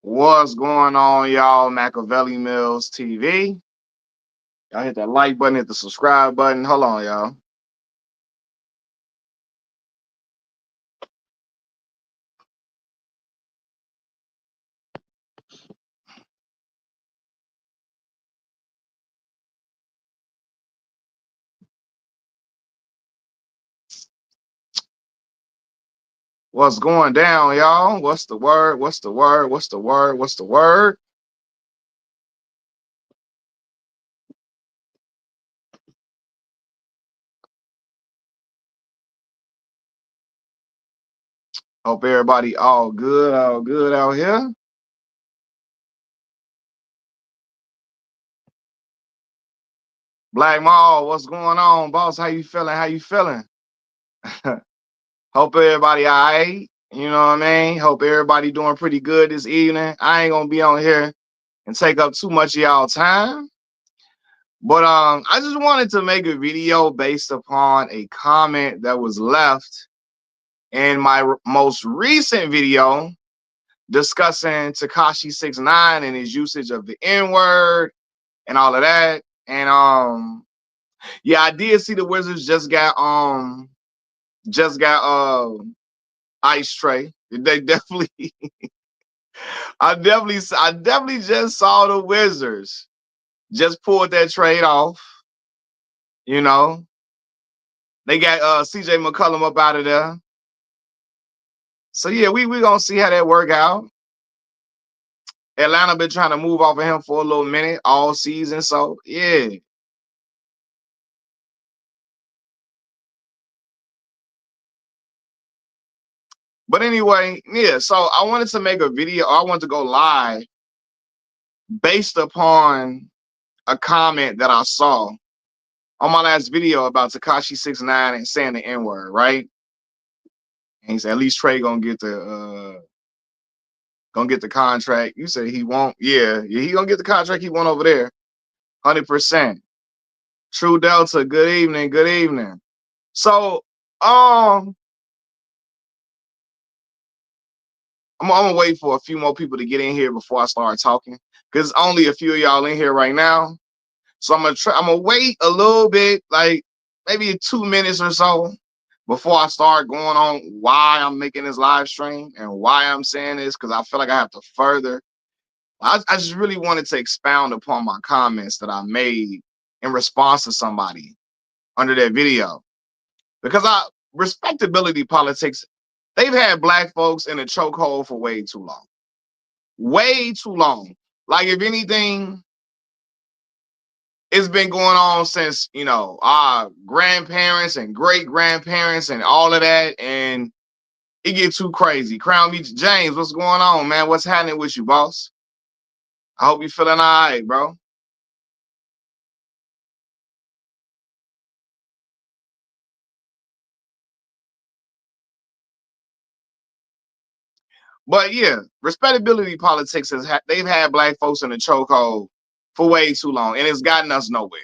What's going on, y'all? Machiavelli Mills TV. Y'all hit that like button, hit the subscribe button. Hold on, y'all. What's going down, y'all? What's the word? What's the word? What's the word? What's the word? Hope everybody all good out here. Black Mall, what's going on, boss? How you feeling? How you feeling? Hope everybody all right. You know what I mean? Hope everybody doing pretty good this evening. I ain't gonna be on here and take up too much of y'all time. But I just wanted to make a video based upon a comment that was left in my most recent video discussing Tekashi 6ix9ine and his usage of the N-word and all of that. And yeah, I did see the Wizards just got Ice Tray. They definitely I definitely just saw the Wizards just pulled that trade off, you know. They got CJ McCollum up out of there. So yeah, we gonna see how that work out. Atlanta been trying to move off of him for a little minute all season. So yeah. But anyway, yeah. So I wanted to make a video. I wanted to go live based upon a comment that I saw on my last video about Tekashi 6ix9ine and saying the N-word, right? And he said at least Trey gonna get the contract. You said he won't. Yeah, he gonna get the contract he want over there. 100%. True Delta, good evening, good evening. So, I'm gonna wait for a few more people to get in here before I start talking, because only a few of y'all in here right now. So I'm gonna wait a little bit, like maybe 2 minutes or so, before I start going on why I'm making this live stream and why I'm saying this, because I feel like I have to further. I just really wanted to expound upon my comments that I made in response to somebody under that video. Because respectability politics, they've had black folks in a chokehold for way too long. Way too long. Like, if anything, it's been going on since, our grandparents and great grandparents and all of that. And it gets too crazy. Crown Beach James, what's going on, man? What's happening with you, boss? I hope you're feeling all right, bro. But yeah, respectability politics they've had black folks in the chokehold for way too long, and it's gotten us nowhere.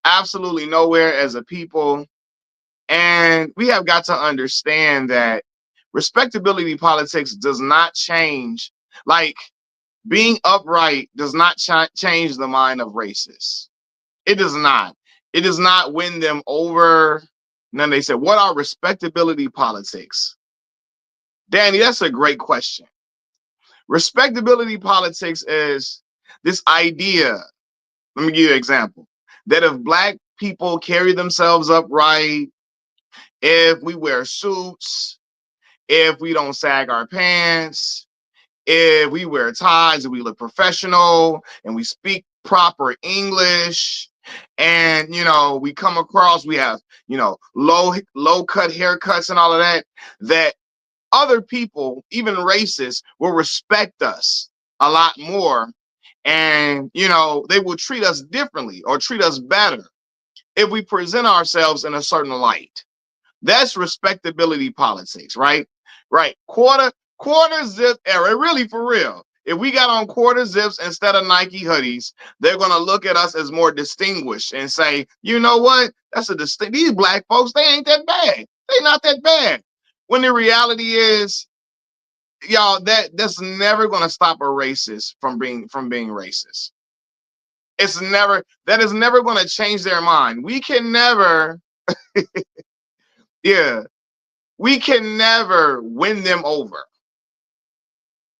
Absolutely nowhere as a people. And we have got to understand that respectability politics does not change. Like, being upright does not change the mind of racists. It does not. It does not win them over. And then they said, what are respectability politics? Danny, that's a great question. Respectability politics is this idea. Let me give you an example. That if black people carry themselves upright, if we wear suits, if we don't sag our pants, if we wear ties and we look professional and we speak proper English, and we come across, we have low cut haircuts and all of that, that other people, even racists, will respect us a lot more, and they will treat us differently or treat us better if we present ourselves in a certain light. That's respectability politics, right? Right. Quarter zip era, really, for real. If we got on quarter zips instead of Nike hoodies, they're gonna look at us as more distinguished and say, you know what? That's a distinct. These black folks, they ain't that bad. They not that bad. When the reality is, y'all, that's never gonna stop a racist from being racist. It's never that is never gonna change their mind. We can never, yeah, we can never win them over.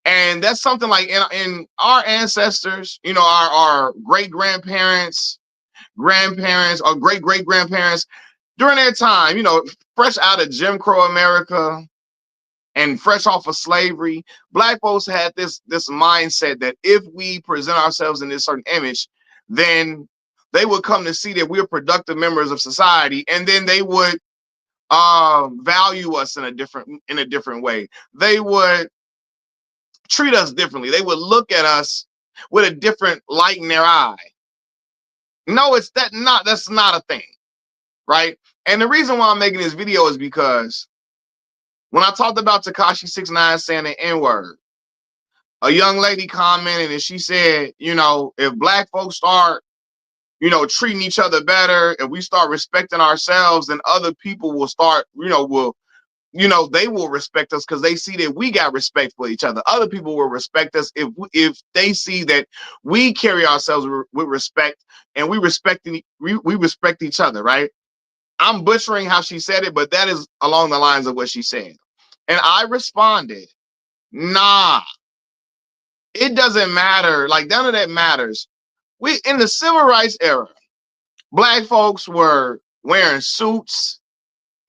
And that's something like in our ancestors, our great grandparents, grandparents, or great great grandparents, during their time, fresh out of Jim Crow America and fresh off of slavery, Black folks had this mindset that if we present ourselves in this certain image, then they would come to see that we're productive members of society, and then they would value us in a different way. They would treat us differently. They would look at us with a different light in their eye. No, that's not a thing, right? And the reason why I'm making this video is because when I talked about Tekashi 6ix9ine saying the N-word, a young lady commented and she said, if Black folks start, treating each other better, if we start respecting ourselves, then other people will start, they will respect us because they see that we got respect for each other. Other people will respect us if they see that we carry ourselves with respect, and we respect each other, right? I'm butchering how she said it, but that is along the lines of what she said. And I responded, nah, it doesn't matter. Like, none of that matters. We in the civil rights era, Black folks were wearing suits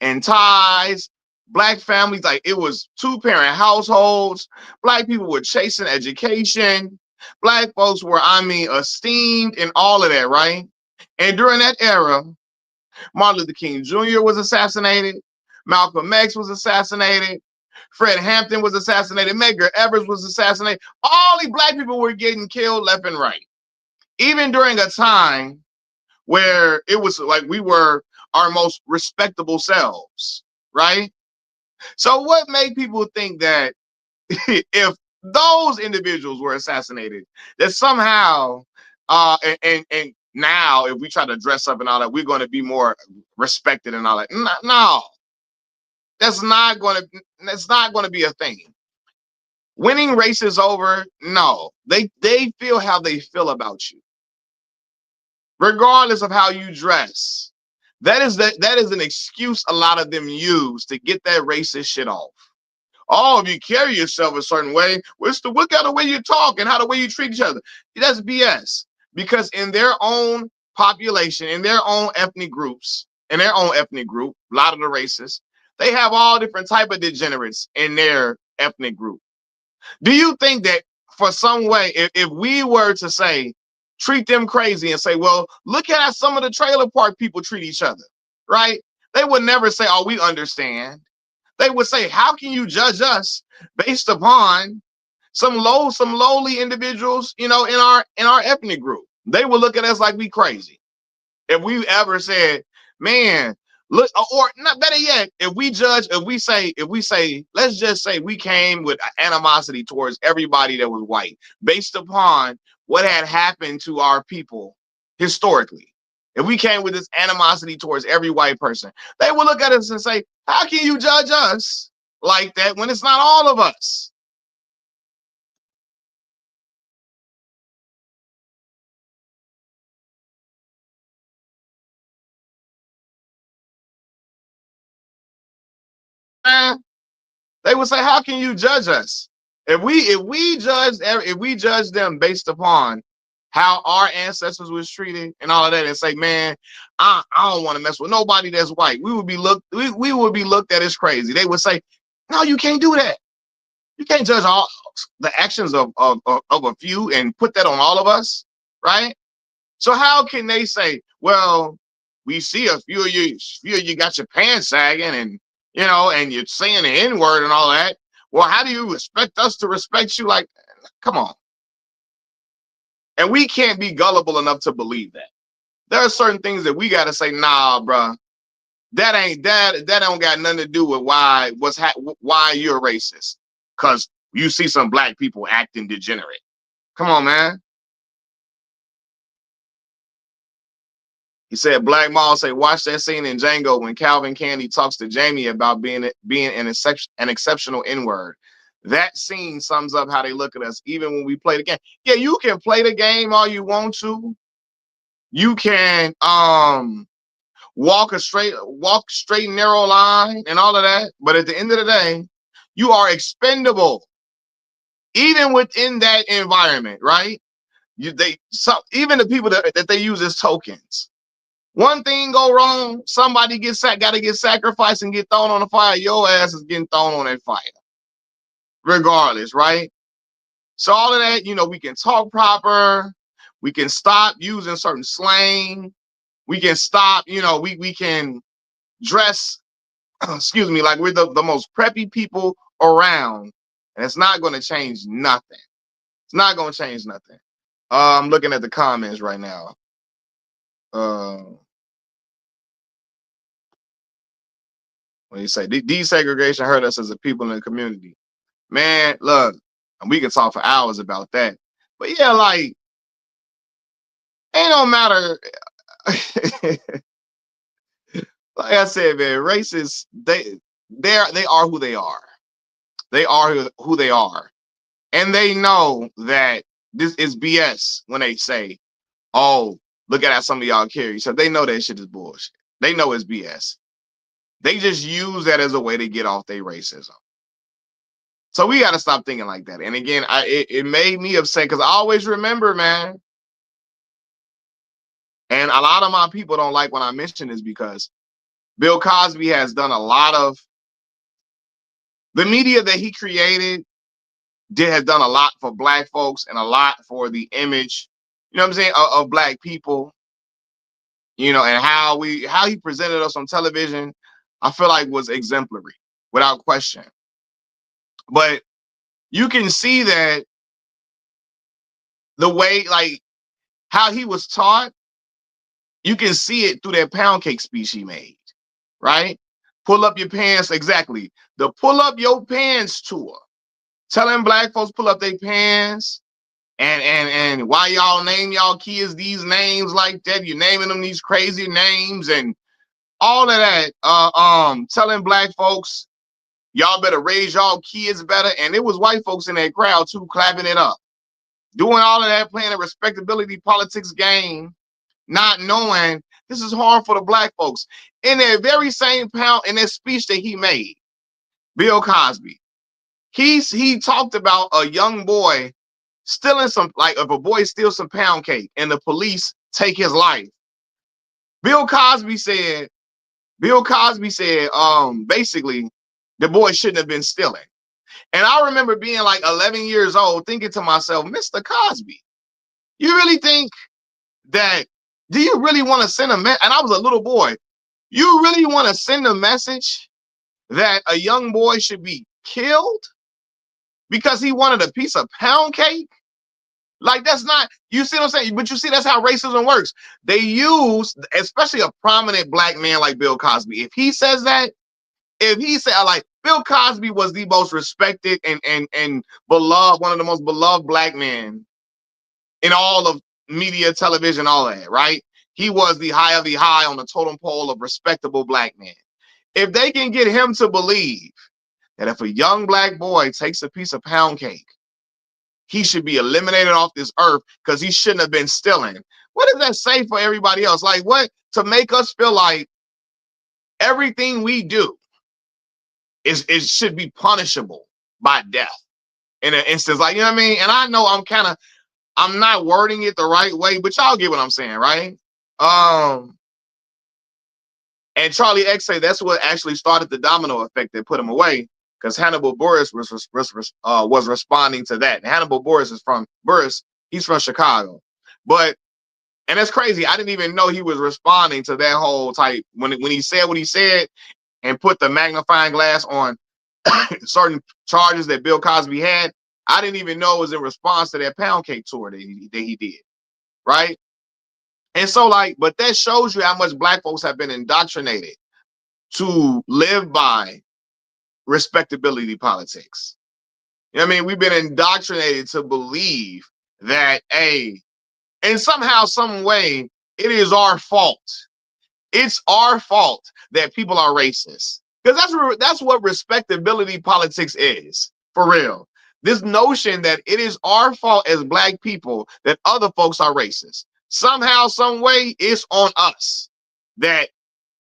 and ties. Black families, like, it was two-parent households. Black people were chasing education. Black folks were, esteemed and all of that, right? And during that era, Martin Luther King Jr. was assassinated. Malcolm X was assassinated. Fred Hampton was assassinated. Medgar Evers was assassinated. All these Black people were getting killed left and right. Even during a time where it was like we were our most respectable selves, right? So what made people think that if those individuals were assassinated, that somehow, and now if we try to dress up and all that, we're going to be more respected and all that? No, that's not going to be a thing. Winning races over, no. They feel how they feel about you, regardless of how you dress. That is an excuse a lot of them use to get that racist shit off. Oh, if you carry yourself a certain way, what kind of way you talk and how the way you treat each other. That's BS. Because in their own population, in their own ethnic groups, a lot of the racists, they have all different type of degenerates in their ethnic group. Do you think that for some way, if we were to say, treat them crazy and say, well, look at how some of the trailer park people treat each other, right? They would never say, oh, we understand. They would say, how can you judge us based upon some lowly individuals, in our ethnic group? They would look at us like we crazy. If we ever said, man, look, or not, better yet, if we say, let's just say we came with animosity towards everybody that was white based upon what had happened to our people historically. If we came with this animosity towards every white person, they would look at us and say, how can you judge us like that when it's not all of us? They would say, how can you judge us? If we judge them based upon how our ancestors was treated and all of that, and say, man, I don't want to mess with nobody that's white, we would be looked at as crazy. They would say, no, you can't do that. You can't judge all the actions of a few and put that on all of us, right? So how can they say, well, we see a few of you got your pants sagging, and and you're saying the N-word and all that. Well, how do you expect us to respect you? Like, come on. And we can't be gullible enough to believe that. There are certain things that we gotta say, nah, bro, that don't got nothing to do with why you're racist. Cause you see some Black people acting degenerate. Come on, man. He said, Black Maul say, watch that scene in Django when Calvin Candy talks to Jamie about being an exceptional N-word. That scene sums up how they look at us, even when we play the game. Yeah, you can play the game all you want to. You can walk straight narrow line and all of that. But at the end of the day, you are expendable, even within that environment, right? Even the people that they use as tokens. One thing go wrong, somebody got to get sacrificed and get thrown on the fire. Your ass is getting thrown on that fire, regardless, right? So all of that, we can talk proper. We can stop using certain slang. We can stop, we can dress, excuse me, like we're the most preppy people around. And it's not going to change nothing. It's not going to change nothing. I'm looking at the comments right now. When you say desegregation hurt us as a people in the community, man, look, we can talk for hours about that. But yeah, like, ain't no matter. Like I said, man, racists, they are who they are. They are who they are. And they know that this is BS when they say, oh, look at how some of y'all carry. So they know that shit is bullshit. They know it's BS. They just use that as a way to get off their racism. So we got to stop thinking like that. And again, it made me upset because I always remember, man. And a lot of my people don't like when I mention this because Bill Cosby has done a lot of the media that he created has done a lot for black folks and a lot for the image, you know what I'm saying, of black people, and how he presented us on television, I feel like was exemplary without question. But you can see that the way, like, how he was taught, you can see it through that pound cake speech he made, right? Pull up your pants, exactly. The pull up your pants tour. Telling black folks pull up their pants, and why y'all name y'all kids these names like that? You're naming them these crazy names and all of that. Telling black folks y'all better raise y'all kids better, and it was white folks in that crowd too, clapping it up, doing all of that, playing a respectability politics game, not knowing this is harmful to black folks. In that very same in that speech that he made, Bill Cosby, he talked about a young boy stealing some, like if a boy steals some pound cake and the police take his life. Bill Cosby said, basically, the boy shouldn't have been stealing. And I remember being like 11 years old thinking to myself, Mr. Cosby, you really think that, do you really want to send a message? And I was a little boy. You really want to send a message that a young boy should be killed because he wanted a piece of pound cake? Like, that's not, you see what I'm saying? But you see, that's how racism works. They use, especially a prominent black man like Bill Cosby. If he says that, like, Bill Cosby was the most respected and beloved, one of the most beloved black men in all of media, television, all that, right? He was the high of the high on the totem pole of respectable black men. If they can get him to believe that if a young black boy takes a piece of pound cake, he should be eliminated off this earth because he shouldn't have been stealing. What does that say for everybody else? Like, what, to make us feel like everything we do it should be punishable by death in an instance, like, you know what I mean? And I know I'm not wording it the right way, but y'all get what I'm saying, right? And Charlie X say that's what actually started the domino effect that put him away, because Hannibal Buress was responding to that. And Hannibal Buress, he's from Chicago. And that's crazy. I didn't even know he was responding to that whole type when he said what he said and put the magnifying glass on certain charges that Bill Cosby had. I didn't even know it was in response to that pound cake tour that he did, right? And so, like, but that shows you how much black folks have been indoctrinated to live by respectability politics. You know what I mean? We've been indoctrinated to believe that, and somehow, some way, it is our fault. It's our fault that people are racist. Because that's what respectability politics is. For real. This notion that it is our fault as black people that other folks are racist. Somehow, some way, it's on us that,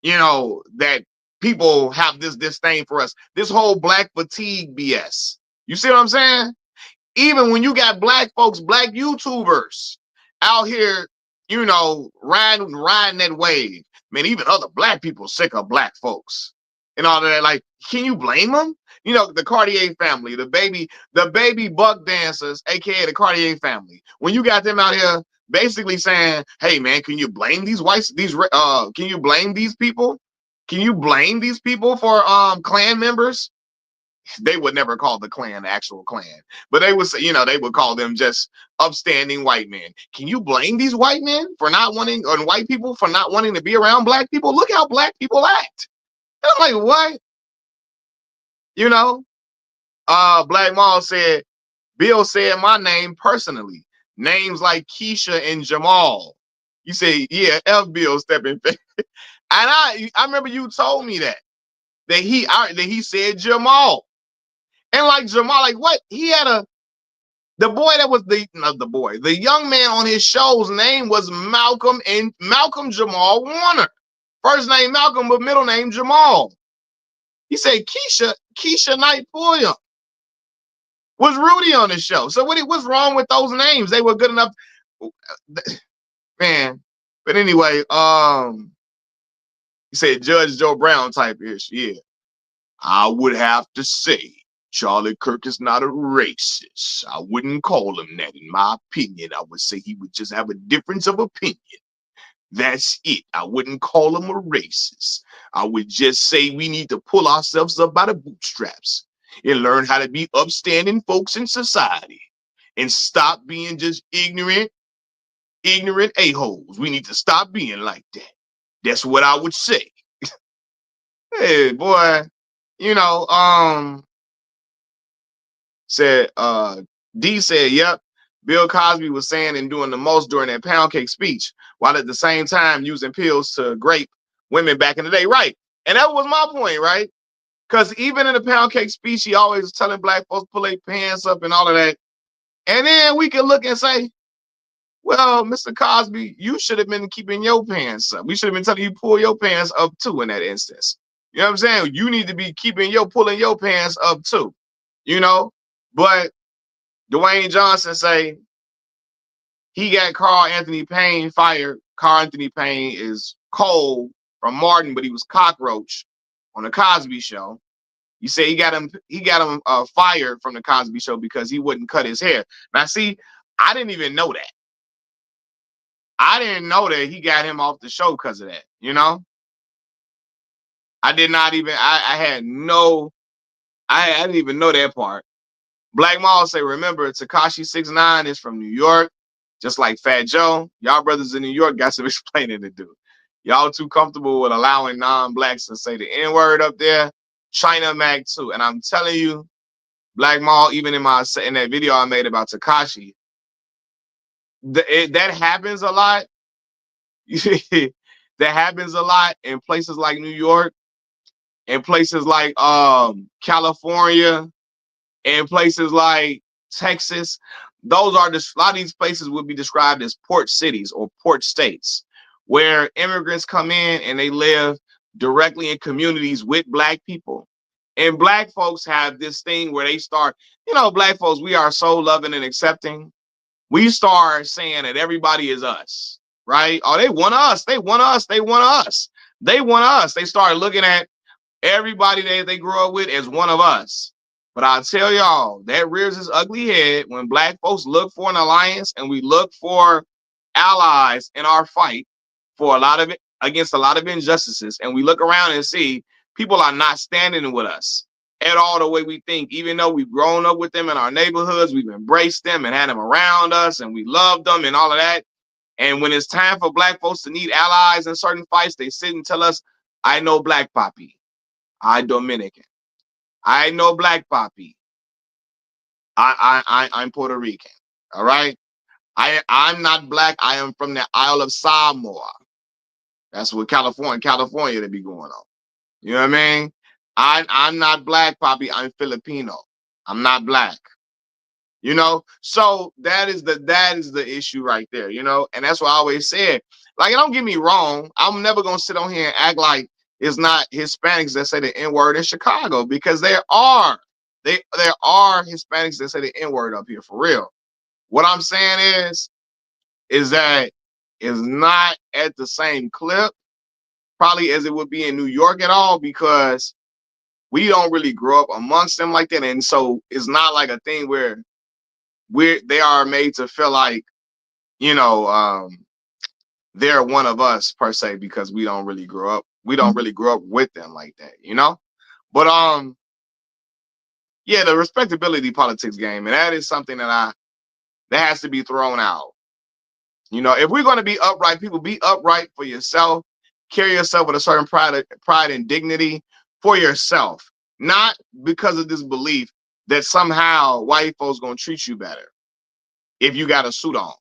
that people have this disdain for us. This whole black fatigue BS. You see what I'm saying? Even when you got black folks, black YouTubers out here, riding that wave. Man, even other black people sick of black folks and all of that. Like, can you blame them? The Cartier family, the baby buck dancers, aka the Cartier family. When you got them out here basically saying, "Hey, man, can you blame these whites? Can you blame these people? Can you blame these people for Klan members?" They would never call the Klan the actual Klan, but they would say, they would call them just upstanding white men. Can you blame these white men for not wanting, or white people for not wanting to be around black people? Look how black people act. And I'm like, what? Black Mall said, Bill said my name personally. Names like Keisha and Jamal. You say, yeah, F Bill stepping. And I remember you told me that he said Jamal. And like Jamal, like what? He had the boy that was the young man on his show's name was Malcolm Jamal Warner. First name Malcolm, but middle name Jamal. He said Keisha Knight Williams was Rudy on the show. So what's wrong with those names? They were good enough, man. But anyway, he said Judge Joe Brown type ish. Yeah, I would have to say Charlie Kirk is not a racist. I wouldn't call him that. In my opinion, I would say he would just have a difference of opinion. That's it. I wouldn't call him a racist. I would just say we need to pull ourselves up by the bootstraps and learn how to be upstanding folks in society and stop being just ignorant a-holes. We need to stop being like that. That's what I would say. Hey, boy, said D said, yep, Bill Cosby was saying and doing the most during that pound cake speech, while at the same time using pills to grape women back in the day. Right. And that was my point, right? Because even in the pound cake speech, he always was telling black folks pull their pants up and all of that. And then we can look and say, well, Mr. Cosby, you should have been keeping your pants up. We should have been telling you pull your pants up too in that instance. You know what I'm saying? You need to be pulling your pants up too. But Dwayne Johnson say he got Carl Anthony Payne fired. Carl Anthony Payne is Cole from Martin, but he was Cockroach on the Cosby Show. You say he got him fired from the Cosby Show because he wouldn't cut his hair. Now, see, I didn't even know that. I didn't know that he got him off the show because of that. I did not even. I didn't even know that part. Black Mall say, remember, Tekashi 6ix9ine is from New York, just like Fat Joe. Y'all brothers in New York got some explaining to do. Y'all too comfortable with allowing non-blacks to say the N-word up there. China Mac too. And I'm telling you, Black Mall, even in that video I made about Tekashi, that happens a lot. That happens a lot in places like New York, in places like California, in places like Texas. A lot of these places would be described as port cities or port states, where immigrants come in and they live directly in communities with black people. And black folks have this thing where they start, black folks, we are so loving and accepting. We start saying that everybody is us, right? Oh, they want us. They want us. They want us. They want us. They start looking at everybody that they grew up with as one of us. But I'll tell y'all, that rears its ugly head when black folks look for an alliance and we look for allies in our fight for against a lot of injustices. And we look around and see people are not standing with us at all the way we think, even though we've grown up with them in our neighborhoods, we've embraced them and had them around us and we love them and all of that. And when it's time for black folks to need allies in certain fights, they sit and tell us, I know Black Poppy. I Dominican. I know Black Poppy. I'm Puerto Rican. All right. I'm not black. I am from the Isle of Samoa. That's what California to be going on. You know what I mean? I'm not Black Poppy. I'm Filipino. I'm not black. You know, so that is the issue right there, you know, and that's what I always said. Like, don't get me wrong, I'm never gonna sit on here and act like it's not Hispanics that say the N-word in Chicago, because there are Hispanics that say the N-word up here for real. What I'm saying is that it's not at the same clip probably as it would be in New York at all, because we don't really grow up amongst them like that, and so it's not like a thing where they are made to feel like, you know, they're one of us per se, because we don't really grow up with them like that, you know. But yeah, the respectability politics game, and that is something that has to be thrown out. You know, if we're going to be upright people, be upright for yourself. Carry yourself with a certain pride and dignity for yourself, not because of this belief that somehow white folks going to treat you better if you got a suit on,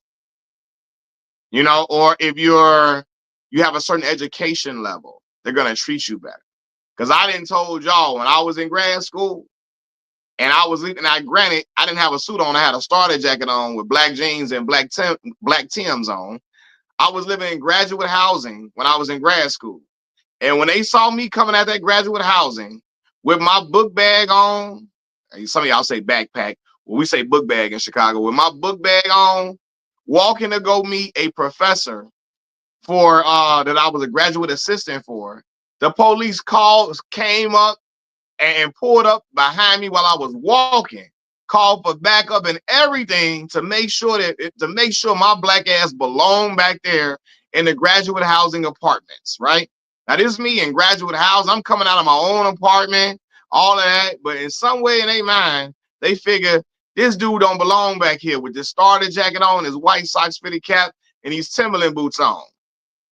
you know, or if you have a certain education level, they're going to treat you better. Because I didn't told y'all when I was in grad school and I was leaving. Now, granted, I didn't have a suit on. I had a starter jacket on with black jeans and black Tims on. I was living in graduate housing when I was in grad school. And when they saw me coming out that graduate housing with my book bag on, some of y'all say backpack. Well, we say book bag in Chicago. With my book bag on, walking to go meet a professor for that I was a graduate assistant for, the police came up and pulled up behind me while I was walking, called for backup and everything to make sure my black ass belonged back there in the graduate housing apartments, right? Now this is me in graduate housing. I'm coming out of my own apartment, all of that, but in some way in their mind, they figure this dude don't belong back here with this starter jacket on, his white socks fitted cap, and these Timberland boots on.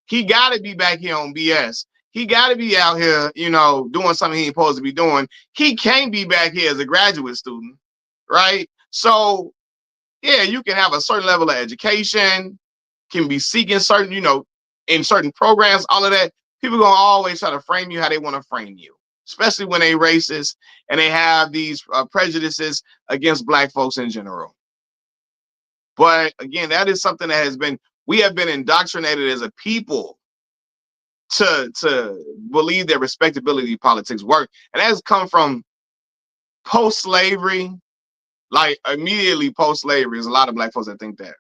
He got to be back here on BS. He got to be out here, you know, doing something he ain't supposed to be doing. He can't be back here as a graduate student, right? So, yeah, you can have a certain level of education, can be seeking certain, you know, in certain programs, all of that. People gonna always try to frame you how they want to frame you, especially when they racist and they have these prejudices against black folks in general. But again, that is something that we have been indoctrinated as a people to believe that respectability politics work, and that has come from post-slavery, like immediately post-slavery. There's a lot of black folks that think that.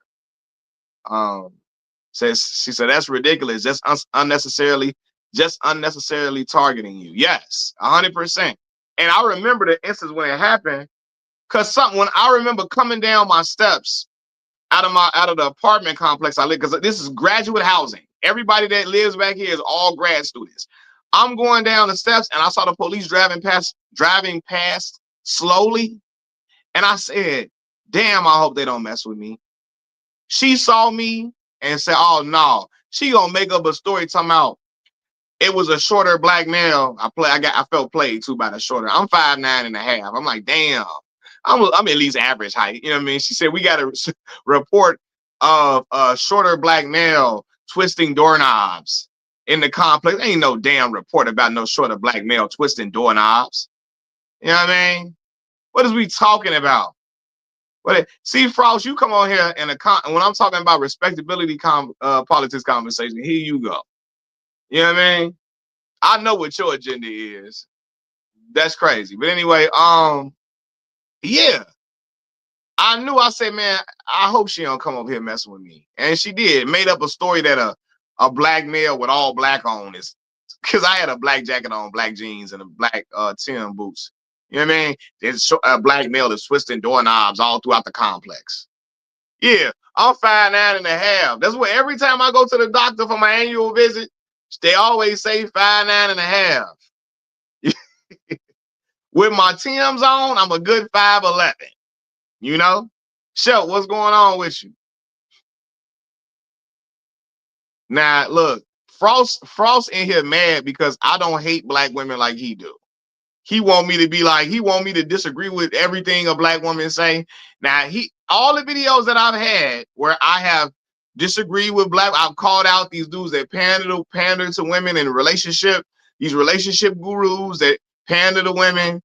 She said that's ridiculous, just unnecessarily targeting you. Yes, 100%. And I remember the instance when it happened, because when I remember coming down my steps out of the apartment complex I live, because this is graduate housing. Everybody that lives back here is all grad students. I'm going down the steps and I saw the police driving past slowly. And I said, damn, I hope they don't mess with me. She saw me and said, oh no, she gonna make up a story talking about it was a shorter black male. I felt played too by the shorter. I'm 5'9.5". I'm like, damn. I'm at least average height. You know what I mean? She said we got a report of a shorter black male twisting doorknobs in the complex. Ain't no damn report about no shorter black male twisting doorknobs. You know what I mean? What is we talking about? See, Frost, you come on here when I'm talking about respectability politics conversation, here you go. You know what I mean? I know what your agenda is. That's crazy. But anyway, yeah. I knew. I said, man, I hope she don't come up here messing with me. And she did. Made up a story that a black male with all black on is, because I had a black jacket on, black jeans, and a black Tim boots. You know what I mean? There's a black male that's twisting doorknobs all throughout the complex. Yeah, I'm 5'9.5". That's what every time I go to the doctor for my annual visit, they always say 5'9.5". With my Tims on, I'm a good 5'11". You know? Shel, what's going on with you? Now, look, Frost in here mad because I don't hate black women like he do. He want me to disagree with everything a black woman say. Now, all the videos that I've had where I have disagreed with I've called out these dudes that pander to women in these relationship gurus that pander to women.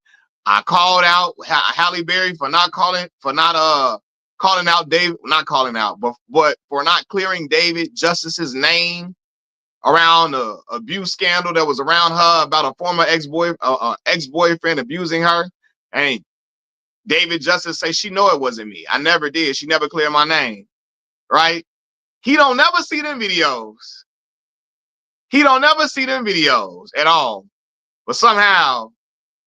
I called out Halle Berry for not calling out David, not calling out, but for not clearing David Justice's name around the abuse scandal that was around her about a former ex-boyfriend abusing her. And David Justice say she know it wasn't me. I never did. She never cleared my name. Right? He don't never see them videos. He don't never see them videos at all. But somehow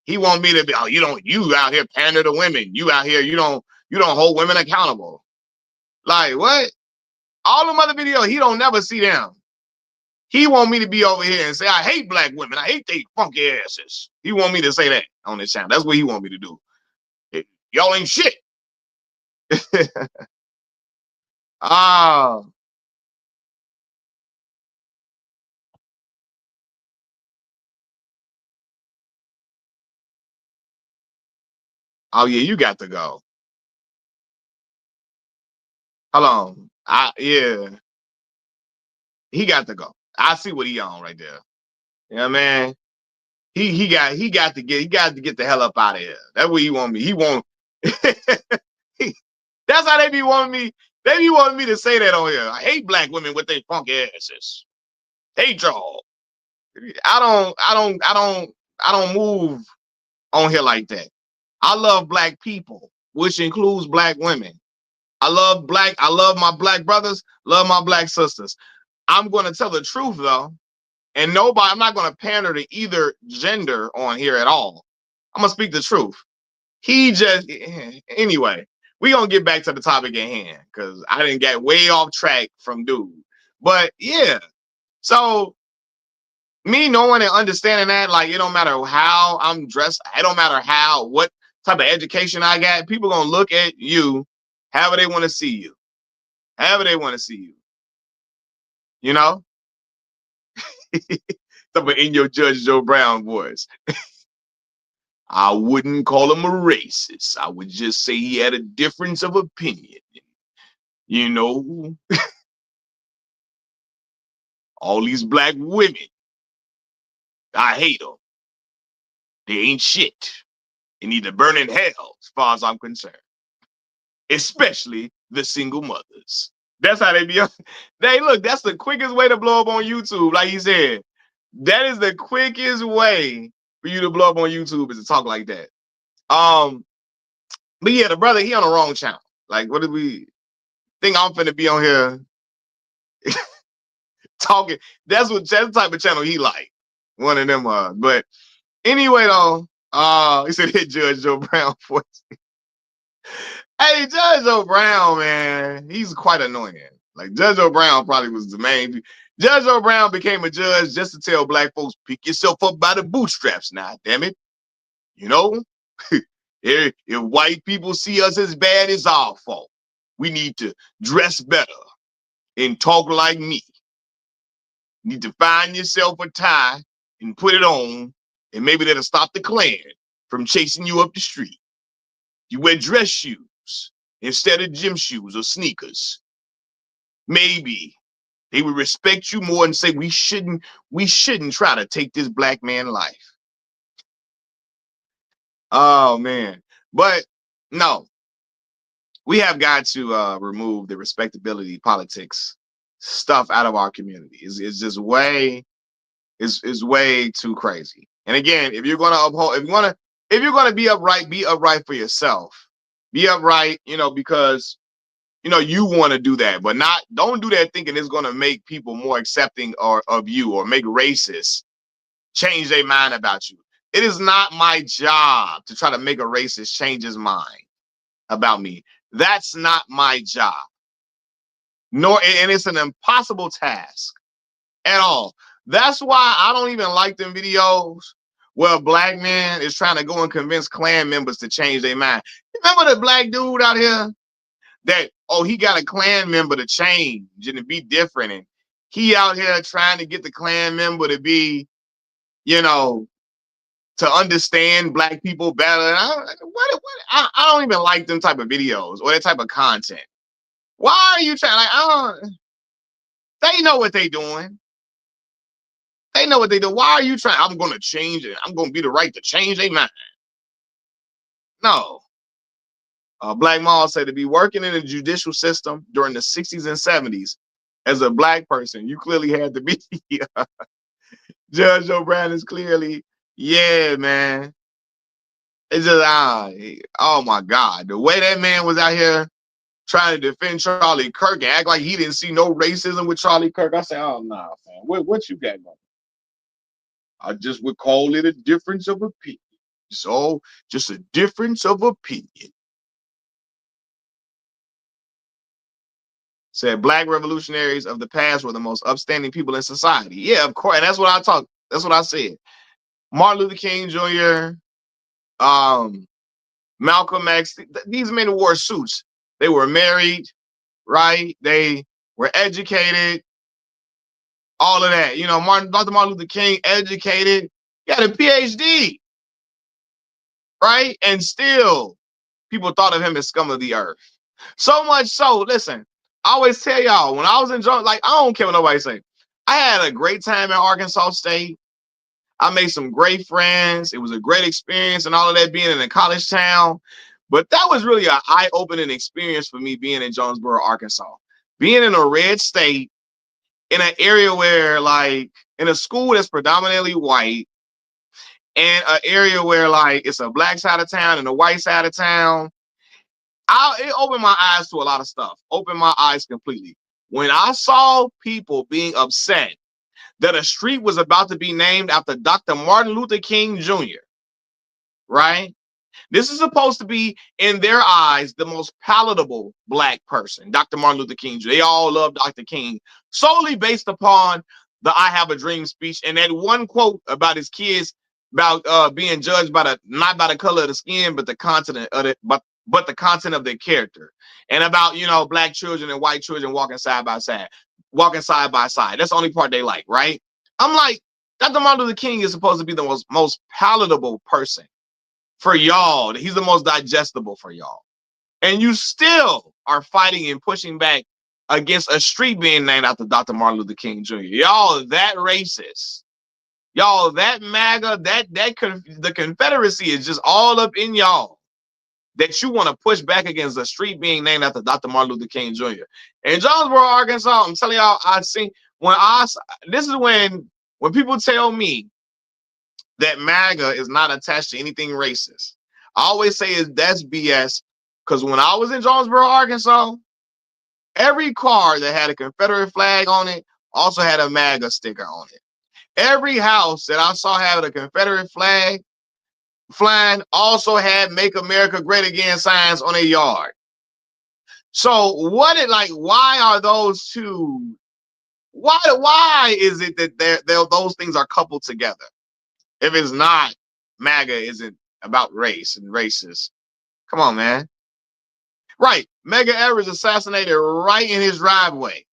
he want me to be, you out here pander to women. You out here, you don't hold women accountable. Like what? All them other videos, he don't never see them. He want me to be over here and say, I hate black women. I hate they funky asses. He want me to say that on this channel. That's what he want me to do. Y'all ain't shit. Oh. Oh yeah, you got to go. Hold on. Yeah. He got to go. I see what he on right there. You know what I mean? He got to get the hell up out of here. That's what he want me. He want that's how they be wanting me. They be wanting me to say that on here. I hate black women with their funky asses. Hate y'all. I don't move on here like that. I love black people, which includes black women. I love my black brothers, love my black sisters. I'm going to tell the truth though. And I'm not going to pander to either gender on here at all. I'm going to speak the truth. Anyway, we're going to get back to the topic at hand because I didn't get way off track from dude. But yeah, so me knowing and understanding that, like, it don't matter how I'm dressed, it don't matter what type of education I got, people going to look at you however they want to see you. However they want to see you. You know? In your Judge Joe Brown voice. I wouldn't call him a racist. I would just say he had a difference of opinion. You know, all these black women, I hate them. They ain't shit. They need to burn in hell, as far as I'm concerned. Especially the single mothers. That's how they be. That's the quickest way to blow up on YouTube. Like he said, that is the quickest way for you to blow up on YouTube is to talk like that. But yeah, the brother, he on the wrong channel. Like, what did we think I'm finna be on here talking? That's the type of channel he like. One of them but anyway though, he said hit Judge Joe Brown voice. Hey, Judge Joe Brown, man, he's quite annoying. Like Judge Joe Brown probably was the main. Judge Joe Brown became a judge just to tell black folks, pick yourself up by the bootstraps now, damn it. You know? If white people see us as bad, it's our fault. We need to dress better and talk like me. You need to find yourself a tie and put it on, and maybe that'll stop the Klan from chasing you up the street. You wear dress shoes instead of gym shoes or sneakers. Maybe they would respect you more and say we shouldn't try to take this black man's life. Oh man. But no, we have got to remove the respectability politics stuff out of our community. It's just way too crazy. And again, if you're going to uphold, if you're going to be upright for yourself. Be upright, because you want to do that, but don't do that thinking it's going to make people more accepting of you or make racists change their mind about you. It is not my job to try to make a racist change his mind about me. That's not my job. And it's an impossible task at all. That's why I don't even like them videos where a black man is trying to go and convince Klan members to change their mind. Remember the black dude out here that, he got a Klan member to change and to be different. And he out here trying to get the Klan member to be, to understand black people better. And I don't even like them type of videos or that type of content. Why are you trying? They know what they doing. They know what they do. Why are you trying? I'm going to change it. I'm going to be the right to change their mind. No. Black Maul said to be working in the judicial system during the 60s and 70s as a black person, you clearly had to be. Judge O'Brien is clearly, yeah, man. It's just, oh my God. The way that man was out here trying to defend Charlie Kirk and act like he didn't see no racism with Charlie Kirk. I said, oh, nah, man. What you got going? I just would call it a difference of opinion. So, just a difference of opinion. Said black revolutionaries of the past were the most upstanding people in society. Yeah, of course. And that's what I talk. That's what I said. Martin Luther King Jr., Malcolm X, these men wore suits. They were married, right? They were educated, all of that. You know, Dr. Martin Luther King, educated, he had a PhD, right? And still, people thought of him as scum of the earth. So much so, listen, I always tell y'all, when I was in Georgia, like, I don't care what nobody say. I had a great time at Arkansas State. I made some great friends. It was a great experience and all of that being in a college town. But that was really an eye-opening experience for me being in Jonesboro, Arkansas. Being in a red state, in an area where, like, in a school that's predominantly white, and an area where, like, it's a black side of town and a white side of town. It opened my eyes to a lot of stuff. Opened my eyes completely. When I saw people being upset that a street was about to be named after Dr. Martin Luther King Jr., right? This is supposed to be, in their eyes, the most palatable black person, Dr. Martin Luther King Jr. They all love Dr. King solely based upon the I Have a Dream speech and that one quote about his kids about being judged by not by the color of the skin, but the content of it, but the content of their character. And about, black children and white children walking side by side. That's the only part they like, right? I'm like, Dr. Martin Luther King is supposed to be the most palatable person for y'all. He's the most digestible for y'all. And you still are fighting and pushing back against a street being named after Dr. Martin Luther King Jr. Y'all that racist. Y'all that MAGA, the Confederacy is just all up in y'all that you want to push back against a street being named after Dr. Martin Luther King Jr. In Jonesboro, Arkansas, I'm telling y'all, this is when people tell me that MAGA is not attached to anything racist. I always say that's BS, because when I was in Jonesboro, Arkansas, every car that had a Confederate flag on it also had a MAGA sticker on it. Every house that I saw having a Confederate flag flying also had "Make America Great Again" signs on their yard. So why are those two? Why is it that those things are coupled together? If it's not, MAGA isn't about race and racist. Come on, man. Right. Medgar Evers assassinated right in his driveway.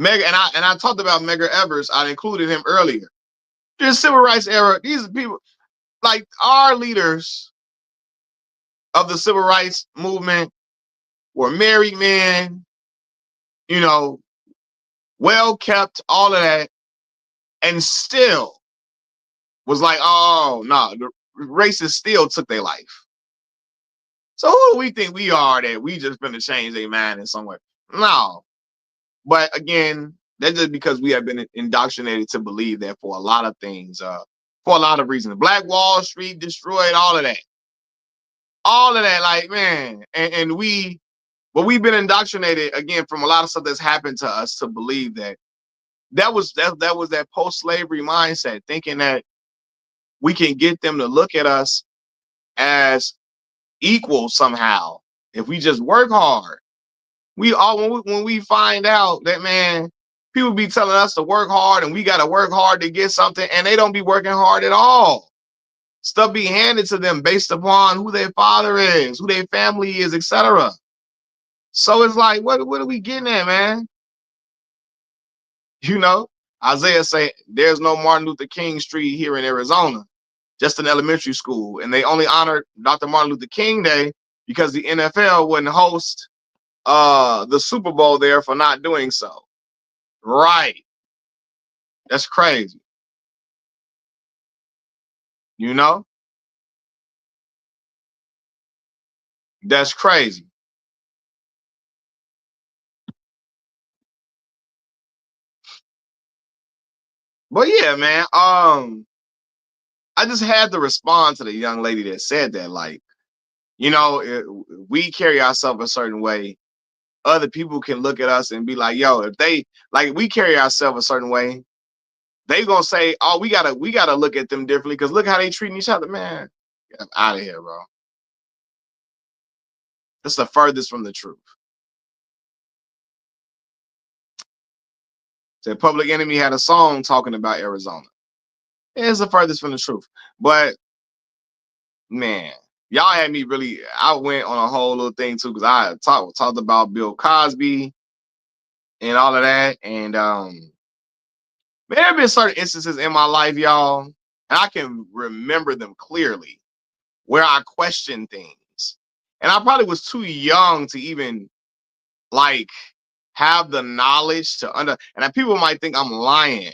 I talked about Medgar Evers. I included him earlier. The civil rights era, these people, like our leaders of the civil rights movement, were married men, well kept, all of that, and still was like, oh no, the racists still took their life. So who do we think we are that we just gonna change their mind in some way? No. But again, that's just because we have been indoctrinated to believe that for a lot of things, for a lot of reasons. Black Wall Street destroyed all of that. All of that, like, man, but we've been indoctrinated again from a lot of stuff that's happened to us to believe that was that post-slavery mindset, thinking that we can get them to look at us as equal somehow if we just work hard. When we find out that, man, people be telling us to work hard and we got to work hard to get something, and they don't be working hard at all. Stuff be handed to them based upon who their father is, who their family is, etc. So it's like, what are we getting at, man? Isaiah say there's no Martin Luther King Street here in Arizona, just an elementary school, and they only honored Dr. Martin Luther King Day because the NFL wouldn't host the Super Bowl there for not doing so. Right. That's crazy. You know? That's crazy. But yeah, man. I just had to respond to the young lady that said that. Like, we carry ourselves a certain way. Other people can look at us and be like, "Yo, if they like we carry ourselves a certain way, they gonna say, oh, we gotta look at them differently because look how they treating each other, man. Get out of here, bro. That's the furthest from the truth." The Public Enemy had a song talking about Arizona. It's the furthest from the truth. But man, y'all had me really. I went on a whole little thing too because I talked about Bill Cosby and all of that. And there have been certain instances in my life, y'all, and I can remember them clearly where I questioned things. And I probably was too young to even like have the knowledge to and people might think I'm lying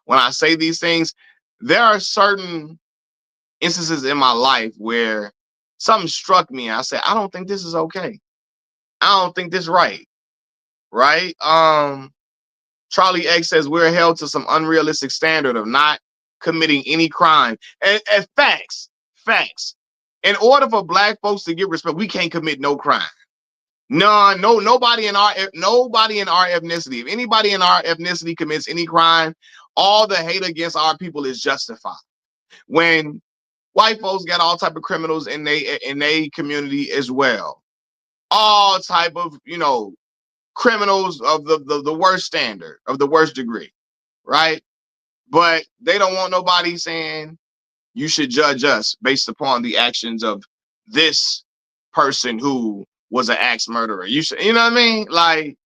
when I say these things. There are certain instances in my life where something struck me and I said, I don't think this is okay. I don't think this right. Right? Charlie X says we're held to some unrealistic standard of not committing any crime. And facts. In order for black folks to get respect, we can't commit no crime. Nobody in our ethnicity. If anybody in our ethnicity commits any crime, all the hate against our people is justified. When white folks got all type of criminals in they community as well, all type of criminals of the worst standard, of the worst degree, right? But they don't want nobody saying you should judge us based upon the actions of this person who was an axe murderer. You know what I mean? Like,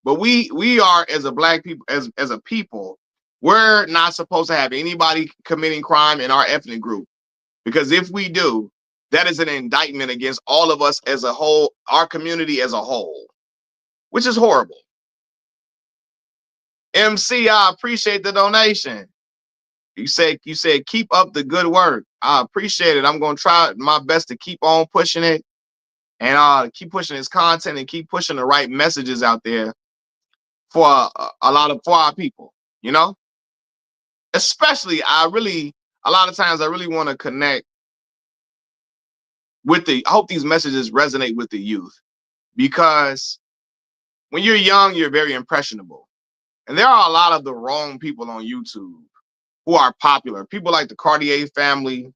but we are as a black people, as a people, we're not supposed to have anybody committing crime in our ethnic group, because if we do, that is an indictment against all of us as a whole, our community as a whole, which is horrible. MC, I appreciate the donation. You said keep up the good work. I appreciate it. I'm gonna try my best to keep on pushing it and keep pushing this content and keep pushing the right messages out there for for our people. You know, especially a lot of times I really want to connect with I hope these messages resonate with the youth, because when you're young, you're very impressionable, and there are a lot of the wrong people on YouTube who are popular. People like the Cartier family,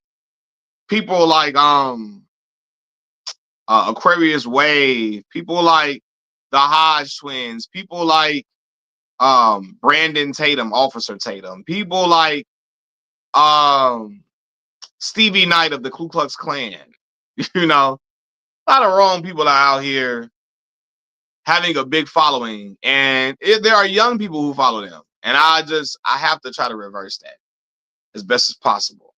people like Aquarius Wave, people like the Hodge twins, people like Brandon Tatum, Officer Tatum, people like um Stevie Knight of the Ku Klux Klan. You know, a lot of wrong people are out here having a big following, and there are young people who follow them, and I have to try to reverse that as best as possible.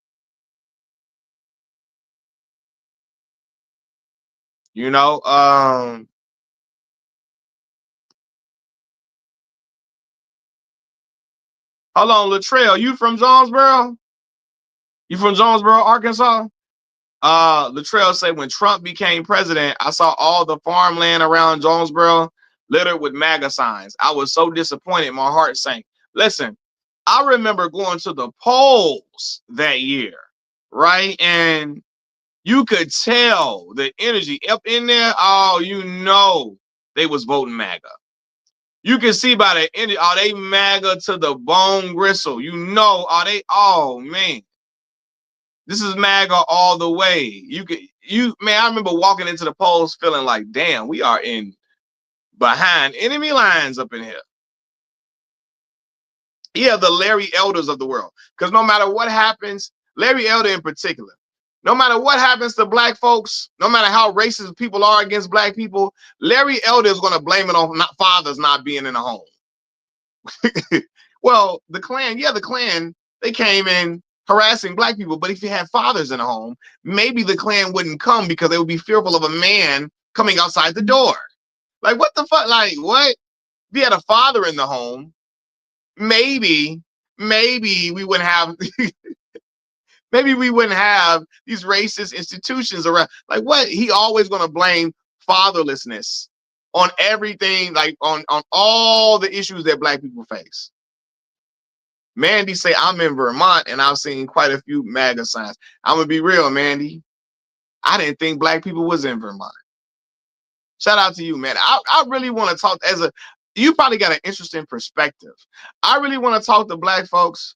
You know, hold on, Latrell, you from Jonesboro? You from Jonesboro, Arkansas? Latrell said when Trump became president, I saw all the farmland around Jonesboro littered with MAGA signs. I was so disappointed, my heart sank. Listen, I remember going to the polls that year, right? And you could tell the energy up in there. Oh, they was voting MAGA. You can see by the energy, are they MAGA to the bone gristle? Are they? Oh man, this is MAGA all the way. Man, I remember walking into the polls feeling like, damn, we are in behind enemy lines up in here. Yeah, the Larry Elders of the world. Because no matter what happens, Larry Elder in particular, no matter what happens to black folks, no matter how racist people are against black people, Larry Elder is going to blame it on fathers not being in the home. Well, the Klan, they came in harassing black people, but if you had fathers in the home, maybe the Klan wouldn't come because they would be fearful of a man coming outside the door. Like, what the fuck? Like, what? If you had a father in the home, maybe we wouldn't have maybe we wouldn't have these racist institutions around. Like what? He always gonna blame fatherlessness on everything, like on all the issues that black people face. Mandy say, I'm in Vermont and I've seen quite a few MAGA signs. I'm gonna be real, Mandy. I didn't think black people was in Vermont. Shout out to you, man. I really want to talk you probably got an interesting perspective. I really want to talk to black folks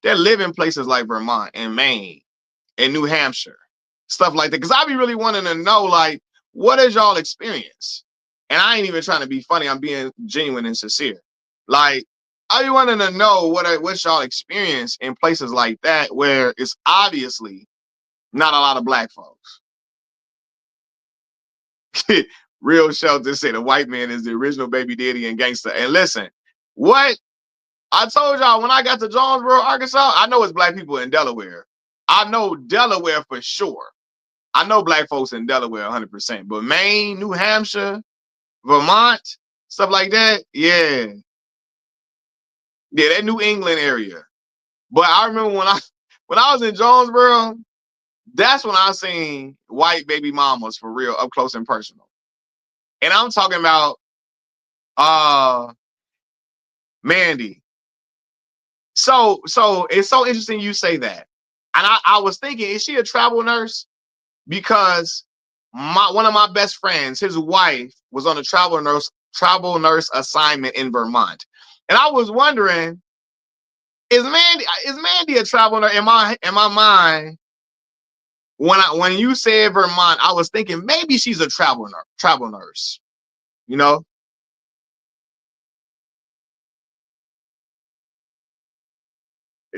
that live in places like Vermont and Maine and New Hampshire, stuff like that. Because I be really wanting to know, like, what is y'all experience? And I ain't even trying to be funny. I'm being genuine and sincere. Like, I be wanting to know what y'all experience in places like that where it's obviously not a lot of black folks. Real Shelter say the white man is the original baby daddy and gangster. And listen, what I told y'all when I got to Jonesboro, Arkansas, I know it's black people in Delaware. I know Delaware for sure. I know black folks in Delaware 100%. But Maine, New Hampshire, Vermont, stuff like that, yeah. Yeah, that New England area. But I remember when I was in Jonesboro, that's when I seen white baby mamas for real, up close and personal. And I'm talking about Mandy. So it's so interesting you say that. And I was thinking, is she a travel nurse? Because one of my best friends, his wife was on a travel nurse assignment in Vermont. And I was wondering, is Mandy a travel nurse? In my mind, when you said Vermont, I was thinking maybe she's a travel nurse, you know?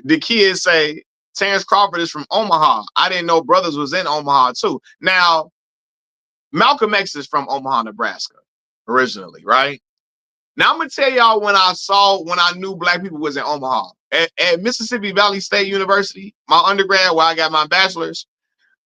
The kids say Terrence Crawford is from Omaha. I didn't know Brothers was in Omaha too. Now, Malcolm X is from Omaha, Nebraska, originally, right? Now I'm gonna tell y'all when I knew black people was in Omaha. At Mississippi Valley State University, my undergrad, where I got my bachelor's,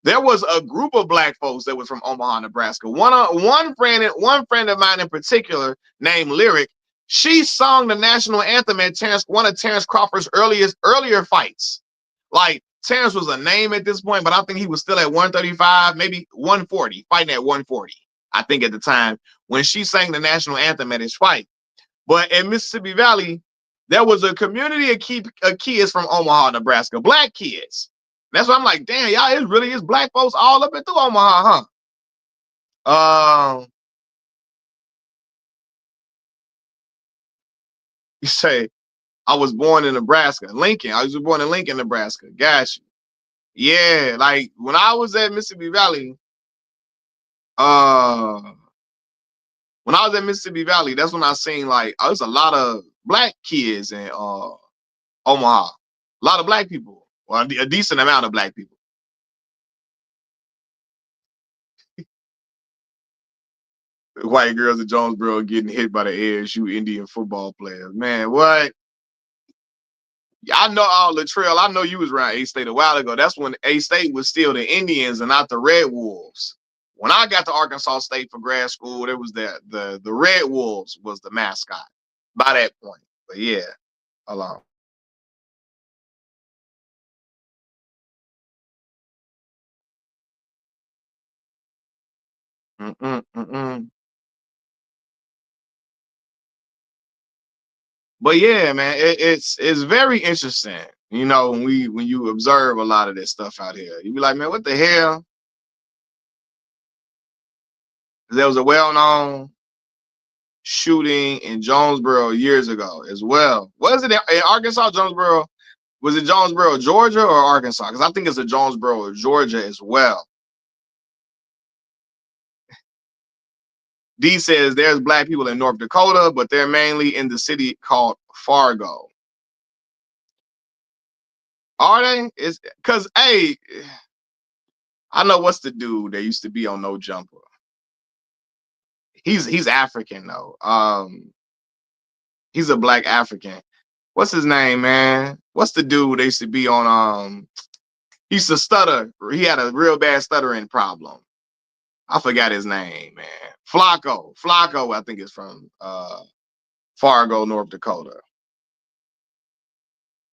there was a group of black folks that was from Omaha, Nebraska. One friend of mine in particular, named Lyric, she sung the national anthem at one of Terrence Crawford's earlier fights. Like Terrence was a name at this point, but I think he was still at 135, maybe 140, fighting at 140. I think at the time when she sang the national anthem at his fight. But in Mississippi Valley, there was a community of kids from Omaha, Nebraska, black kids. That's why I'm like, damn, y'all, it really is black folks all up and through Omaha, huh? You say, I was born in Nebraska, Lincoln. I was born in Lincoln, Nebraska. Got you. Yeah, like when I was at Mississippi Valley, uh, that's when I seen like there's a lot of black kids in Omaha. A lot of black people. Well, a decent amount of black people. White girls in Jonesboro getting hit by the ASU Indian football players. Man, what? I know Latrell, I know you was around A-State a while ago. That's when A-State was still the Indians and not the Red Wolves. When I got to Arkansas State for grad school, there was the Red Wolves was the mascot by that point. But yeah, hold on. But yeah, man, it's very interesting. You know, when you observe a lot of this stuff out here, you be like, man, what the hell? There was a well-known shooting in Jonesboro years ago as well. Was it in Arkansas, Jonesboro? Was it Jonesboro, Georgia, or Arkansas? Because I think it's a Jonesboro, Georgia as well. D says there's black people in North Dakota, but they're mainly in the city called Fargo. Are they? It's because hey, I know what's the dude that used to be on No Jumper. He's African though. He's a black African. What's his name, man? What's the dude that used to be on he used to stutter. He had a real bad stuttering problem. I forgot his name, man. Flacco. Flacco, I think is from Fargo, North Dakota.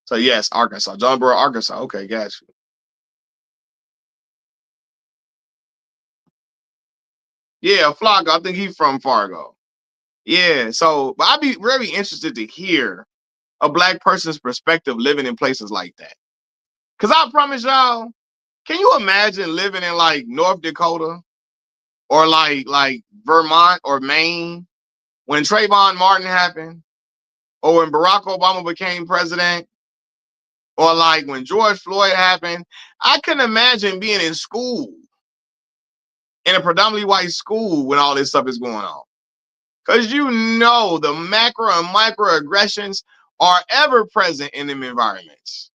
So yes, Arkansas. Jonesboro, Arkansas. Okay, got you. Yeah, Flocko. I think he's from Fargo. Yeah. So, but I'd be very interested to hear a black person's perspective living in places like that. Cause I promise y'all, can you imagine living in like North Dakota or like Vermont or Maine when Trayvon Martin happened, or when Barack Obama became president, or like when George Floyd happened? I couldn't imagine being in school, in a predominantly white school, when all this stuff is going on. Because you know the macro and microaggressions are ever present in them environments.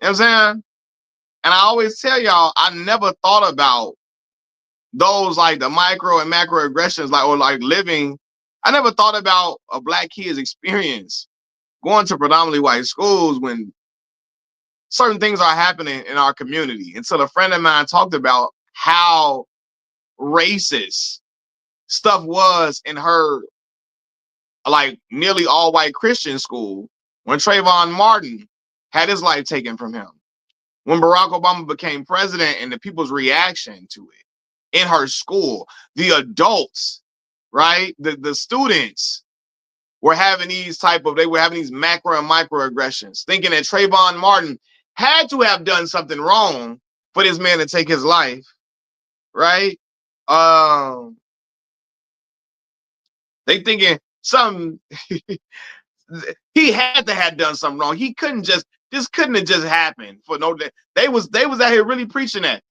You know what I'm saying? And I always tell y'all, I never thought about those like the micro and macro aggressions, like or like living. I never thought about a black kid's experience going to predominantly white schools when certain things are happening in our community. Until a friend of mine talked about how racist stuff was in her like nearly all white Christian school when Trayvon Martin had his life taken from him. When Barack Obama became president and the people's reaction to it in her school, the adults, right? The students were having they were having these macro and microaggressions, thinking that Trayvon Martin had to have done something wrong for this man to take his life, right? Um, they thinking some he had to have done something wrong. He couldn't just this couldn't have just happened for no day. They was out here really preaching that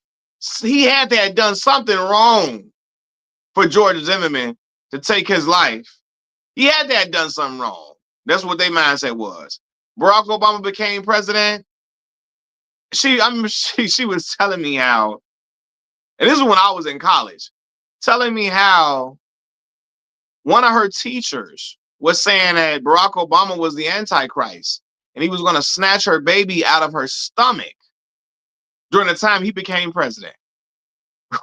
he had to have done something wrong for George Zimmerman to take his life. He had to have done something wrong. That's what their mindset was. Barack Obama became president. She was telling me how, and this is when I was in college, telling me how one of her teachers was saying that Barack Obama was the Antichrist and he was going to snatch her baby out of her stomach during the time he became president.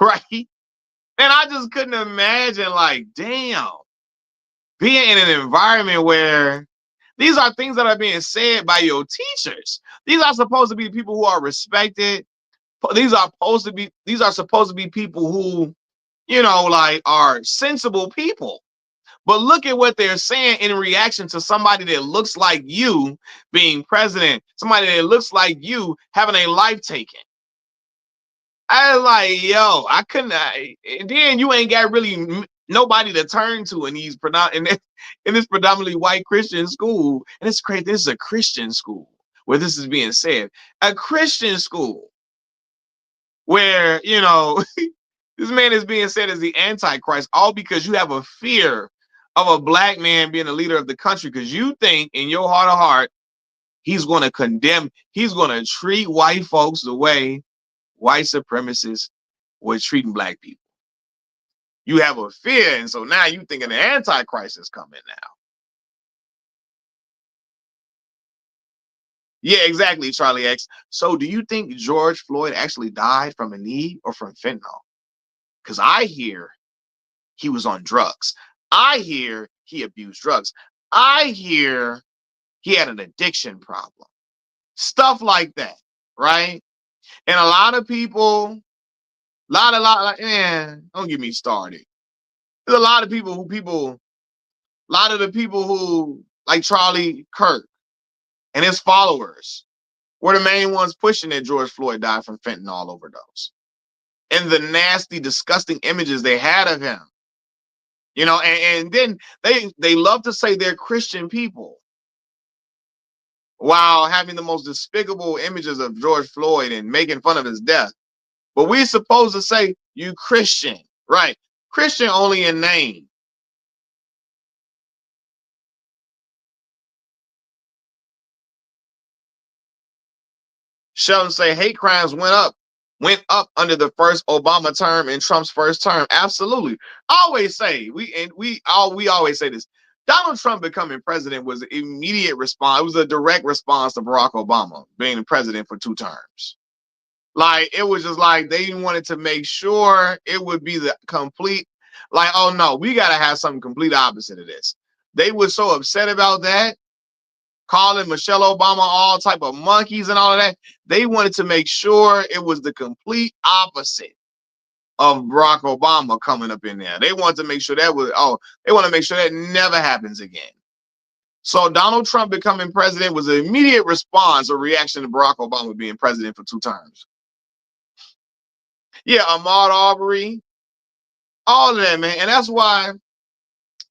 Right? And I just couldn't imagine, like, damn, being in an environment where these are things that are being said by your teachers. These are supposed to be people who are respected. These are supposed to be people who, like are sensible people. But look at what they're saying in reaction to somebody that looks like you being president, somebody that looks like you having a life taken. I was like, yo, I couldn't. And then you ain't got really nobody to turn to in this predominantly white Christian school. And it's crazy. This is a Christian school where this is being said. A Christian school where, this man is being said as the Antichrist, all because you have a fear of a black man being the leader of the country because you think in your heart of heart, he's going to treat white folks the way white supremacists were treating black people. You have a fear, and so now you thinking the Antichrist is coming now. Yeah, exactly, Charlie X. So do you think George Floyd actually died from a knee or from fentanyl? Because I hear he was on drugs. I hear he abused drugs. I hear he had an addiction problem. Stuff like that, right? And a lot of people, don't get me started. There's a lot of a lot of the people who, like Charlie Kirk and his followers, were the main ones pushing that George Floyd died from fentanyl overdose. And the nasty, disgusting images they had of him. And then they love to say they're Christian people while having the most despicable images of George Floyd and making fun of his death. But we're supposed to say, you Christian, right? Christian only in name. Sheldon say hate crimes went up under the first Obama term and Trump's first term. Absolutely. Always say we always say this. Donald Trump becoming president was an immediate response. It was a direct response to Barack Obama being the president for 2 terms. Like it was just like they wanted to make sure it would be the complete, like, oh no, we gotta have something complete opposite of this. They were so upset about that, calling Michelle Obama all type of monkeys and all of that. They wanted to make sure it was the complete opposite. of Barack Obama coming up in there. They want to make sure that was, they want to make sure that never happens again. So Donald Trump becoming president was an immediate response or reaction to Barack Obama being president for 2 terms. Yeah, Ahmaud Arbery, all of that, man. And that's why,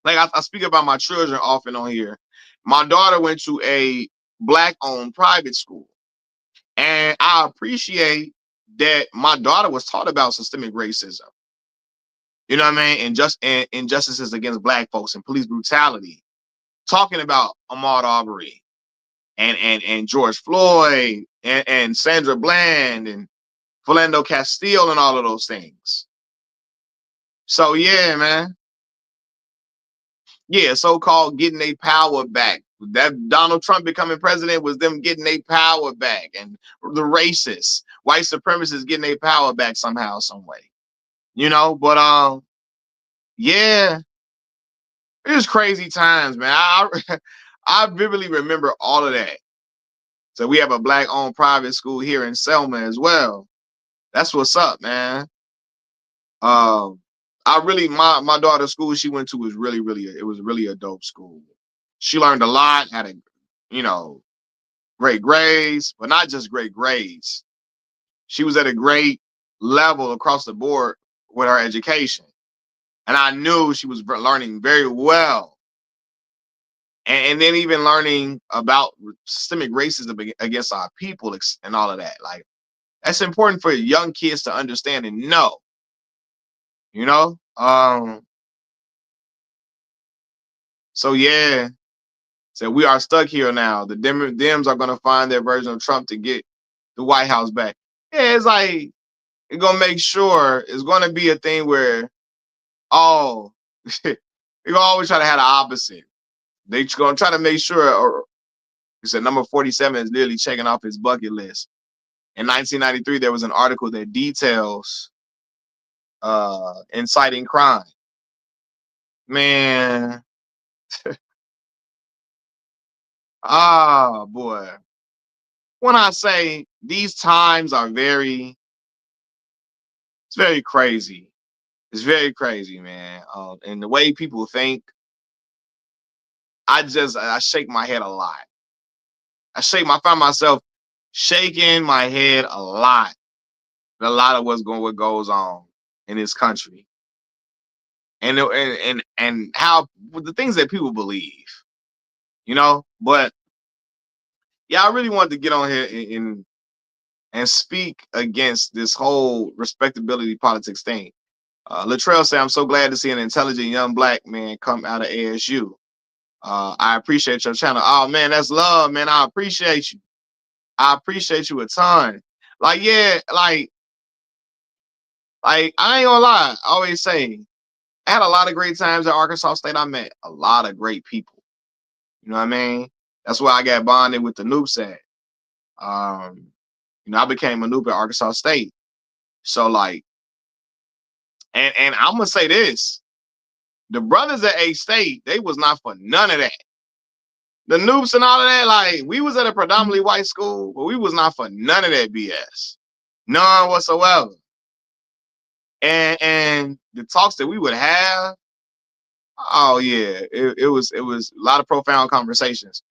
like, I speak about my children often on here. My daughter went to a Black-owned private school. And I appreciate that my daughter was taught about systemic racism. You know what I mean? And injustices against Black folks and police brutality. Talking about Ahmaud Arbery and George Floyd and Sandra Bland and Philando Castile and all of those things. So yeah, man. Yeah, so-called getting their power back. That Donald Trump becoming president was them getting their power back, and the racists, white supremacists getting their power back somehow, some way. You know, but yeah, it was crazy times, man. I vividly remember all of that. So we have a Black-owned private school here in Selma as well. That's what's up, man. Um, I really my daughter's school she went to was it was really a dope school. She learned a lot, had a you know great grades, but not just great grades. She was at a great level across the board with her education, and I knew she was learning very well. And then even learning about systemic racism against our people and all of that. Like that's important for young kids to understand and know. You know. So yeah. So we are stuck here now. The Dems are gonna find their version of Trump to get the White House back. Yeah, it's like it's gonna make sure it's gonna be a thing where they're gonna always try to have the opposite. They're gonna try to make sure, or he said number 47 is literally checking off his bucket list. In 1993, there was an article that details inciting crime. Man, boy. When I say these times are it's very crazy. It's very crazy, man. And the way people think, I shake my head a lot. I find myself shaking my head a lot. A lot of what goes on in this country, and how the things that people believe, you know. But yeah, I really wanted to get on here and speak against this whole respectability politics thing. Latrell said, "I'm so glad to see an intelligent young Black man come out of ASU. I appreciate your channel." Oh man, that's love, man. I appreciate you. I appreciate you a ton. Like, yeah, like I ain't gonna lie. I always say I had a lot of great times at Arkansas State. I met a lot of great people. You know what I mean? That's why I got bonded with the Noops at. Um, I became a Noop at Arkansas State. So like, and I'm gonna say this: the brothers at A State, they was not for none of that. The Noops and all of that, like we was at a predominantly white school, but we was not for none of that BS, none whatsoever. And the talks that we would have, oh yeah, it was a lot of profound conversations.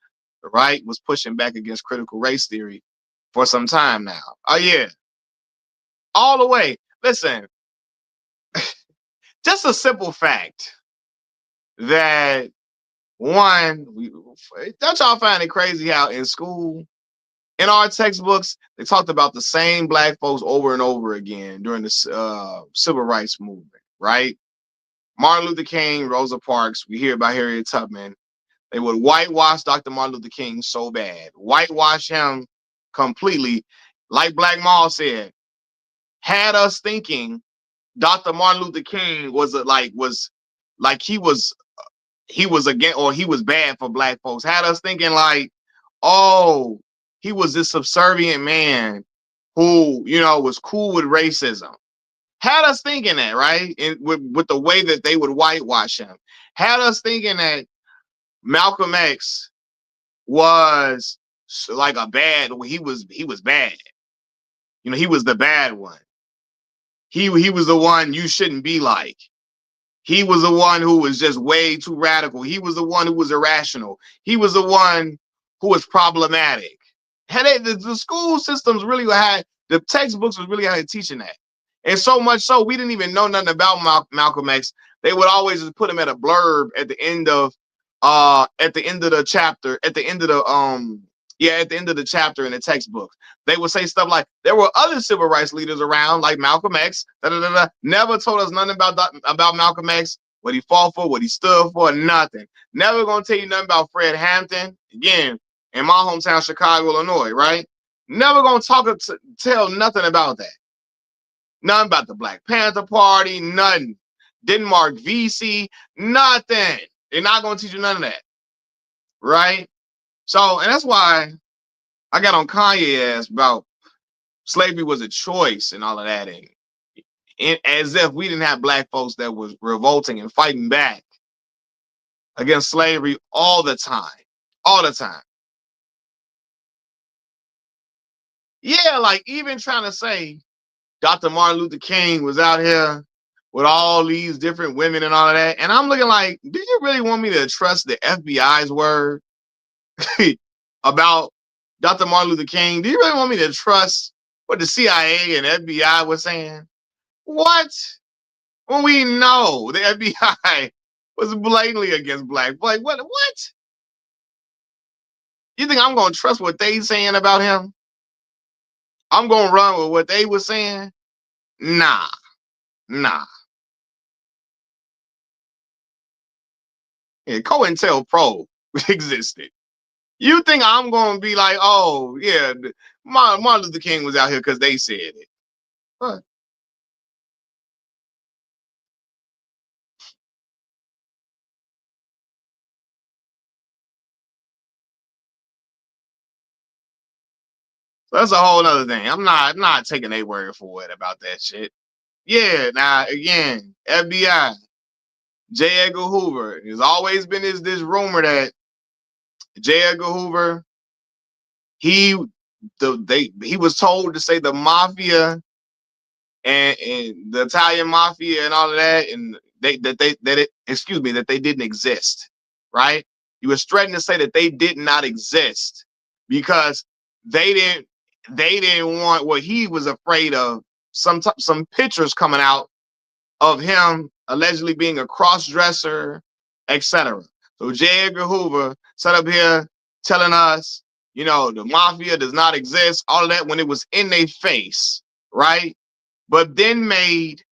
The right was pushing back against critical race theory for some time now. Oh yeah, all the way. Listen, just a simple fact that don't y'all find it crazy how in school, in our textbooks, they talked about the same Black folks over and over again during the civil rights movement, right? Martin Luther King, Rosa Parks, we hear about Harriet Tubman. They would whitewash Dr. Martin Luther King so bad, whitewash him completely. Like Black Maul said, had us thinking Dr. Martin Luther King was he was again, or he was bad for Black folks. Had us thinking like, oh, he was this subservient man who, was cool with racism. Had us thinking that, right? And with the way that they would whitewash him. Had us thinking that Malcolm X was like he was bad. He was the bad one. he was the one you shouldn't be like. He was the one who was just way too radical. He was the one who was irrational. He was the one who was problematic. The school systems really had, the textbooks was really had teaching that. And so much so, we didn't even know nothing about Malcolm X. They would always just put him at a blurb at the end of the chapter, at the end of the at the end of the chapter in the textbook. They would say stuff like, there were other civil rights leaders around, like Malcolm X. Da, da, da, da. Never told us nothing about Malcolm X, what he fought for, what he stood for, nothing. Never gonna tell you nothing about Fred Hampton. Again, in my hometown, Chicago, Illinois, right? Never gonna tell nothing about that. Nothing about the Black Panther Party, nothing. Denmark VC, nothing. They're not gonna teach you none of that, right? So, and that's why I got on Kanye ass about slavery was a choice and all of that, and as if we didn't have black folks that was revolting and fighting back against slavery all the time, all the time. Yeah, like even trying to say Dr. Martin Luther King was out here with all these different women and all of that, and I'm looking like, did you really want me to trust the FBI's word about Dr. Martin Luther King? Do you really want me to trust what the CIA and FBI was saying? What? When we know the FBI was blatantly against black. Like, what? You think I'm gonna trust what they saying about him? I'm gonna run with what they were saying? Nah. Yeah, COINTELPRO existed. You think I'm gonna be like, oh yeah, Martin Luther King was out here because they said it? What? So that's a whole other thing. I'm not taking a word for it about that shit. Yeah, now again, FBI, J. Edgar Hoover. There's always been this rumor that J. Edgar Hoover, he he was told to say the mafia and the Italian mafia and all of that, and that they didn't exist, right? He was threatening to say that they did not exist because they didn't they didn't want what he was afraid of, some pictures coming out of him allegedly being a cross-dresser, etc. So J. Edgar Hoover sat up here telling us, the mafia does not exist, all of that, when it was in their face, right? But then made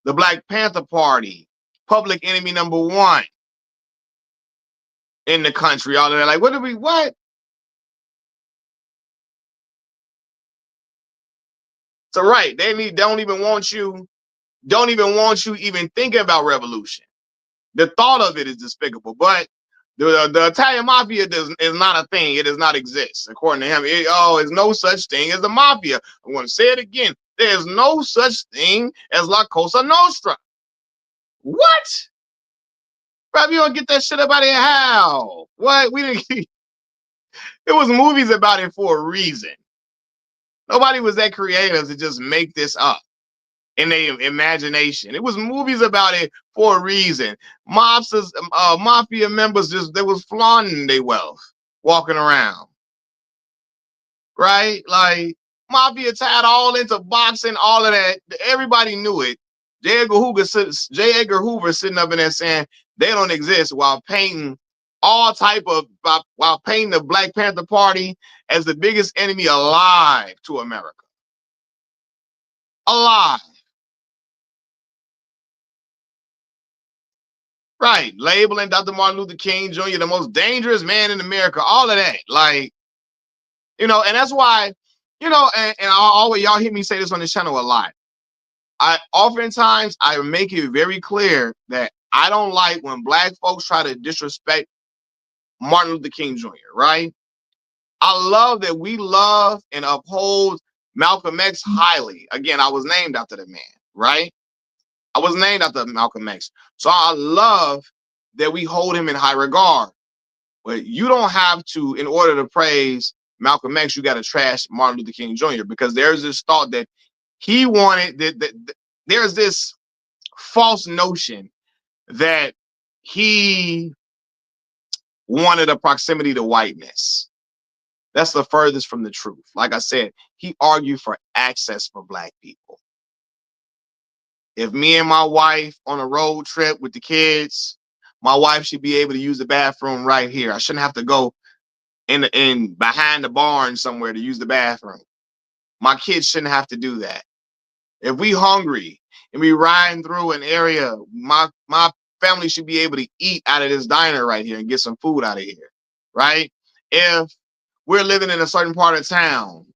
the Black Panther Party public enemy number one in the country, all of that. Like, what? So right, don't even want you even thinking about revolution. The thought of it is despicable, but the Italian mafia is not a thing. It does not exist, according to him. There's no such thing as the mafia. I'm going to say it again. There's no such thing as La Cosa Nostra. What? Bro, you don't get that shit up out of here. How? What? We didn't. It was movies about it for a reason. Nobody was that creative to just make this up in their imagination. It was movies about it for a reason. Mafia members they was flaunting their wealth, walking around, right? Like, mafia tied all into boxing, all of that. Everybody knew it. J. Edgar Hoover sitting up in there saying they don't exist while painting while painting the Black Panther Party as the biggest enemy alive to America. Alive. Right. Labeling Dr. Martin Luther King Jr. the most dangerous man in America. All of that. Like, and that's why, and I always, y'all hear me say this on this channel a lot. Oftentimes I make it very clear that I don't like when black folks try to disrespect Martin Luther King Jr., right? I love that we love and uphold Malcolm X highly. Again, I was named after the man, right? I was named after Malcolm X. So I love that we hold him in high regard. But you don't have to, in order to praise Malcolm X, you got to trash Martin Luther King Jr. because there's this thought that he wanted there's this false notion that he wanted a proximity to whiteness. That's the furthest from the truth. Like I said, he argued for access for black people. If me and my wife on a road trip with the kids, my wife should be able to use the bathroom right here. I shouldn't have to go in behind the barn somewhere to use the bathroom. My kids shouldn't have to do that. If we hungry and we riding through an area, my family should be able to eat out of this diner right here and get some food out of here, right? If we're living in a certain part of town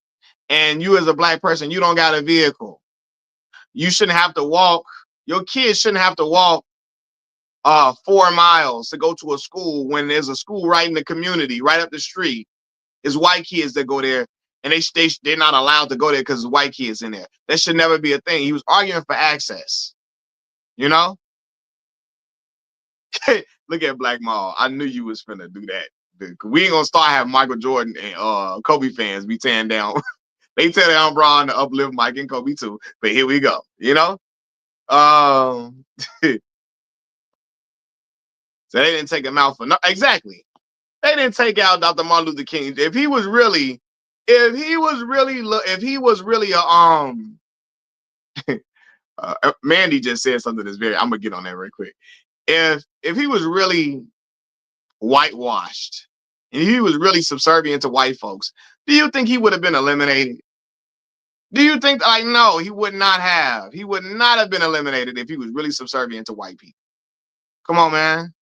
and you as a black person, you don't got a vehicle, you shouldn't have to walk. Your kids shouldn't have to walk 4 miles to go to a school when there's a school right in the community, right up the street. It's white kids that go there, and they're not allowed to go there because white kids in there. That should never be a thing. He was arguing for access. You know, look at Black Maul. I knew you was finna do that. We ain't gonna start having Michael Jordan and Kobe fans be tearing down. They tear down Braun to uplift Mike and Kobe too. But here we go. You know, so they didn't take him out for no. Exactly. They didn't take out Dr. Martin Luther King. If he was really a Mandy just said something that's very. I'm gonna get on that real quick. If he was really whitewashed and he was really subservient to white folks, do you think he would have been eliminated? Do you think like no, he would not have. He would not have been eliminated if he was really subservient to white people. Come on, man.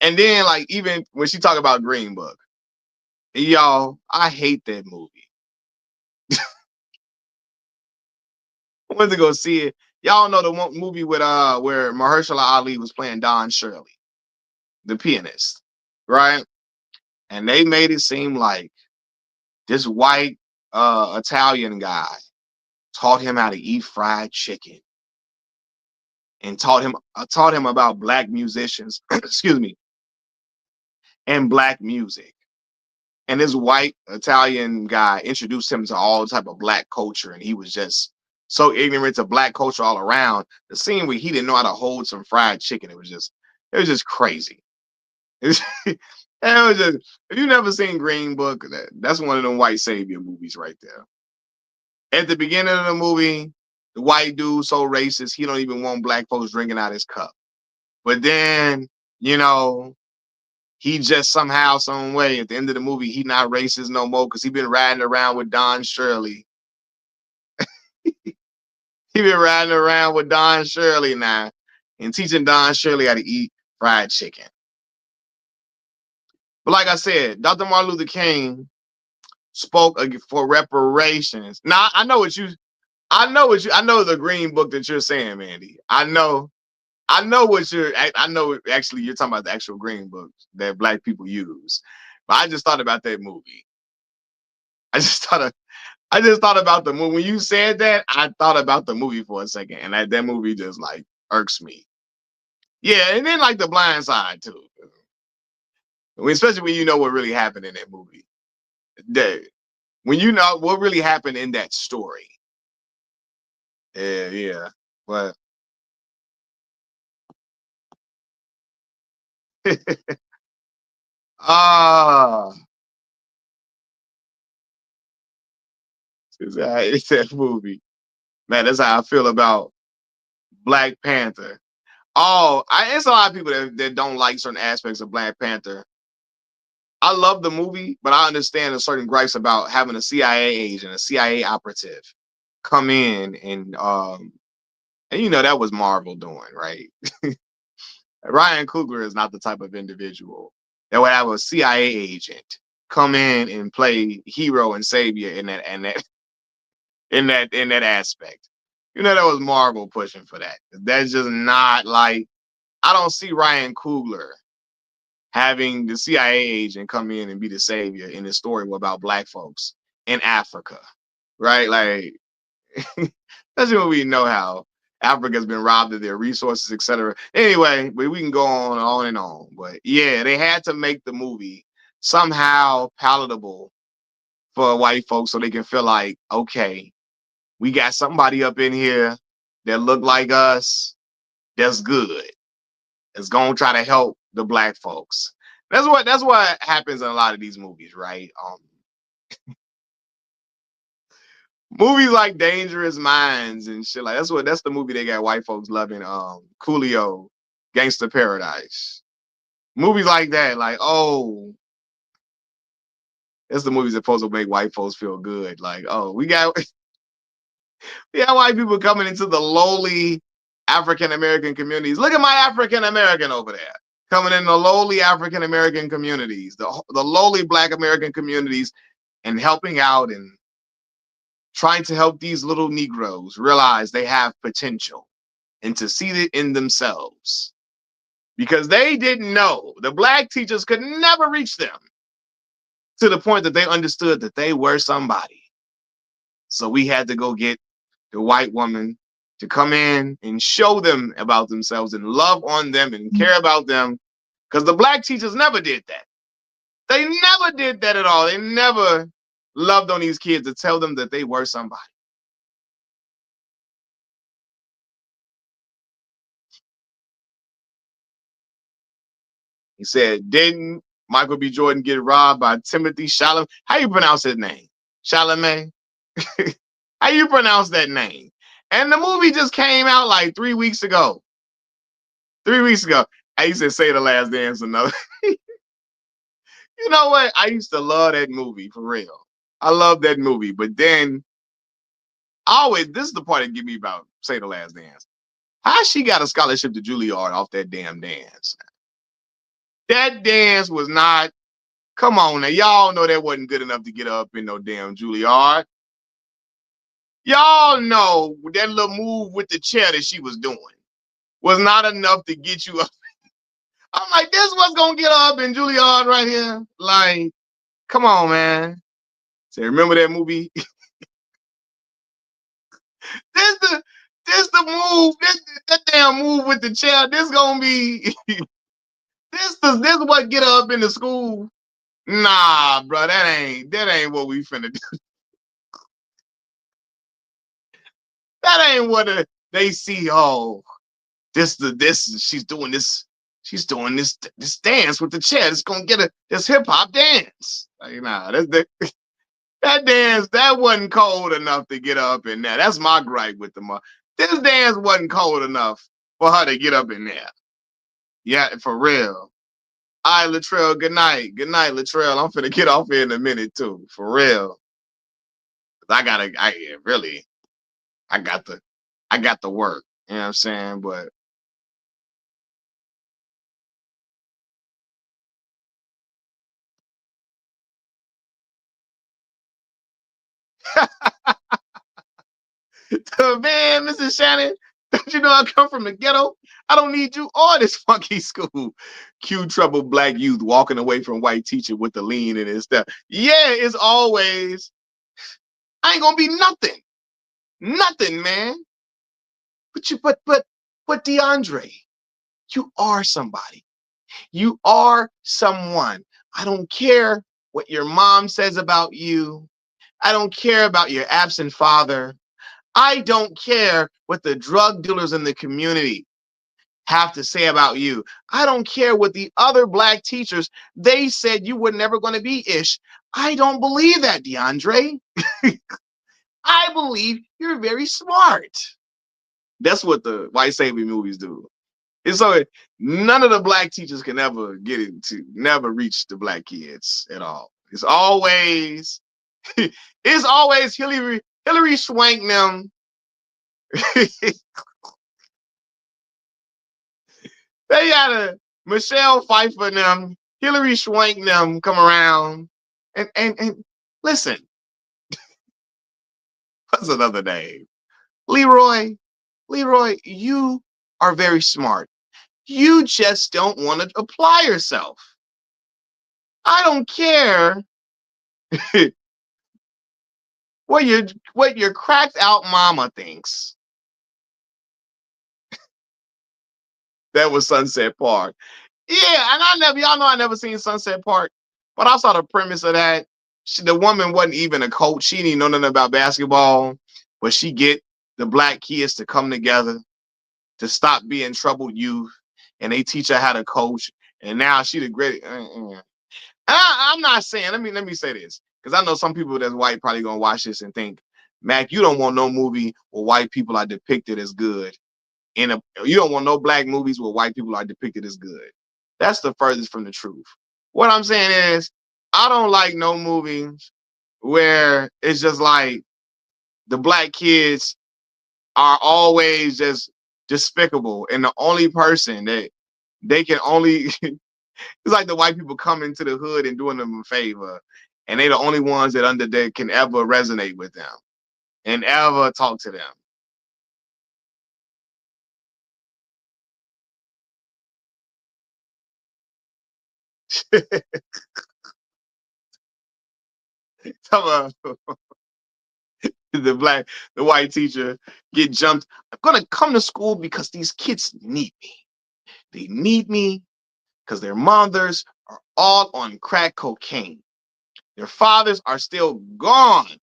And then like even when she talk about Green Book, y'all, I hate that movie. I went to go see it. Y'all know the one movie with where Mahershala Ali was playing Don Shirley, the pianist, right? And they made it seem like this white Italian guy taught him how to eat fried chicken and taught him about black musicians, excuse me, and black music. And this white Italian guy introduced him to all type of black culture, and he was just so ignorant to black culture all around. The scene where he didn't know how to hold some fried chicken, it was just crazy. It was, it was just if you never seen Green Book, that's one of them white savior movies right there. At the beginning of the movie, the white dude so racist he don't even want black folks drinking out his cup. But then, you know, he just somehow, some way, at the end of the movie, he not racist no more because he been riding around with Don Shirley. He been riding around with Don Shirley now and teaching Don Shirley how to eat fried chicken. But like I said, Dr. Martin Luther King spoke for reparations. Now I know I know the Green Book that you're saying, Mandy. I know I know actually you're talking about the actual Green Book that black people use. But I just thought about that movie. I just thought about the movie. When you said that, I thought about the movie for a second, and that movie just like irks me. Yeah, and then like The Blind Side too. Especially when you know what really happened in that movie. When you know what really happened in that story. Yeah, yeah. But ah, it's that movie. Man, that's how I feel about Black Panther. Oh, it's a lot of people that don't like certain aspects of Black Panther. I love the movie, but I understand a certain gripes about having a CIA agent, a CIA operative, come in and you know that was Marvel doing, right? Ryan Coogler is not the type of individual that would have a CIA agent come in and play hero and savior in that aspect. You know that was Marvel pushing for that. That's just not like I don't see Ryan Coogler having the CIA agent come in and be the savior in this story about black folks in Africa, right? Like that's what we know how Africa's been robbed of their resources, etc. Anyway, but we can go on and on. But yeah, they had to make the movie somehow palatable for white folks so they can feel like, okay, we got somebody up in here that look like us, that's good. It's gonna try to help the black folks. That's what happens in a lot of these movies, right? Movies like Dangerous Minds and shit like that's the movie they got white folks loving. Coolio, Gangster Paradise. Movies like that, like, oh, that's the movies that supposed to make white folks feel good. Like, oh, we got white people coming into the lowly African American communities. Look at my African American over there. Coming in the lowly African American communities, the lowly Black American communities, and helping out and trying to help these little Negroes realize they have potential and to see it in themselves. Because they didn't know. The Black teachers could never reach them to the point that they understood that they were somebody. So we had to go get the white woman to come in and show them about themselves and love on them and care about them. Because the Black teachers never did that. They never did that at all. They never loved on these kids to tell them that they were somebody. He said, didn't Michael B. Jordan get robbed by Timothy Chalamet? How you pronounce his name? Chalamet? How you pronounce that name? And the movie just came out like 3 weeks ago. 3 weeks ago. I used to say The Last Dance another. You know what? I used to love that movie for real. I love that movie. But then this is the part that get me about Say the Last Dance. How she got a scholarship to Juilliard off that damn dance? That dance was not, come on now. Y'all know that wasn't good enough to get up in no damn Juilliard. Y'all know that little move with the chair that she was doing was not enough to get you up. I'm like, this was gonna get her up in Juilliard right here. Like, come on, man. Say, remember that movie? this the move. That damn move with the chair. This gonna be this what get her up in the school. Nah, bro, that ain't what we finna do. That ain't what they see. Oh, this she's doing this. She's doing this dance with the chair. It's gonna get this hip hop dance. Like, nah, that dance that wasn't cold enough to get up in there. That's my gripe with the mother. This dance wasn't cold enough for her to get up in there. Yeah, for real. All right, Latrell, good night. Good night, Latrell. I'm finna get off here in a minute too. For real. Really, I got the work. You know what I'm saying? But man, Mrs. Shannon, don't you know I come from the ghetto? I don't need you or this funky school. Cue troubled black youth walking away from white teacher with the lean in his step. Yeah, it's always, I ain't gonna be nothing. Nothing, man. But DeAndre, you are somebody. You are someone. I don't care what your mom says about you. I don't care about your absent father. I don't care what the drug dealers in the community have to say about you. I don't care what the other black teachers, they said you were never going to be ish. I don't believe that, DeAndre. I believe you're very smart. That's what the white savior movies do. And so none of the black teachers can ever never reach the black kids at all. It's always Hillary Swank them. They got a Michelle Pfeiffer them, Hillary Swank them come around and listen. What's another name? Leroy. Leroy, you are very smart. You just don't want to apply yourself. I don't care what your cracked out mama thinks. That was Sunset Park. Yeah, and y'all know I never seen Sunset Park, but I saw the premise of that. The woman wasn't even a coach. She didn't know nothing about basketball, but she get the black kids to come together to stop being troubled youth, and they teach her how to coach. And now she the great. I'm not saying. Let me say this, because I know some people that's white probably gonna watch this and think, Mac, you don't want no movie where white people are depicted as good. You don't want no black movies where white people are depicted as good. That's the furthest from the truth. What I'm saying is, I don't like no movies where it's just like the black kids are always just despicable, and the only person that they can only it's like the white people coming to the hood and doing them a favor, and they the only ones that under there can ever resonate with them and ever talk to them. The white teacher get jumped. I'm gonna come to school because these kids need me. They need me because their mothers are all on crack cocaine. Their fathers are still gone,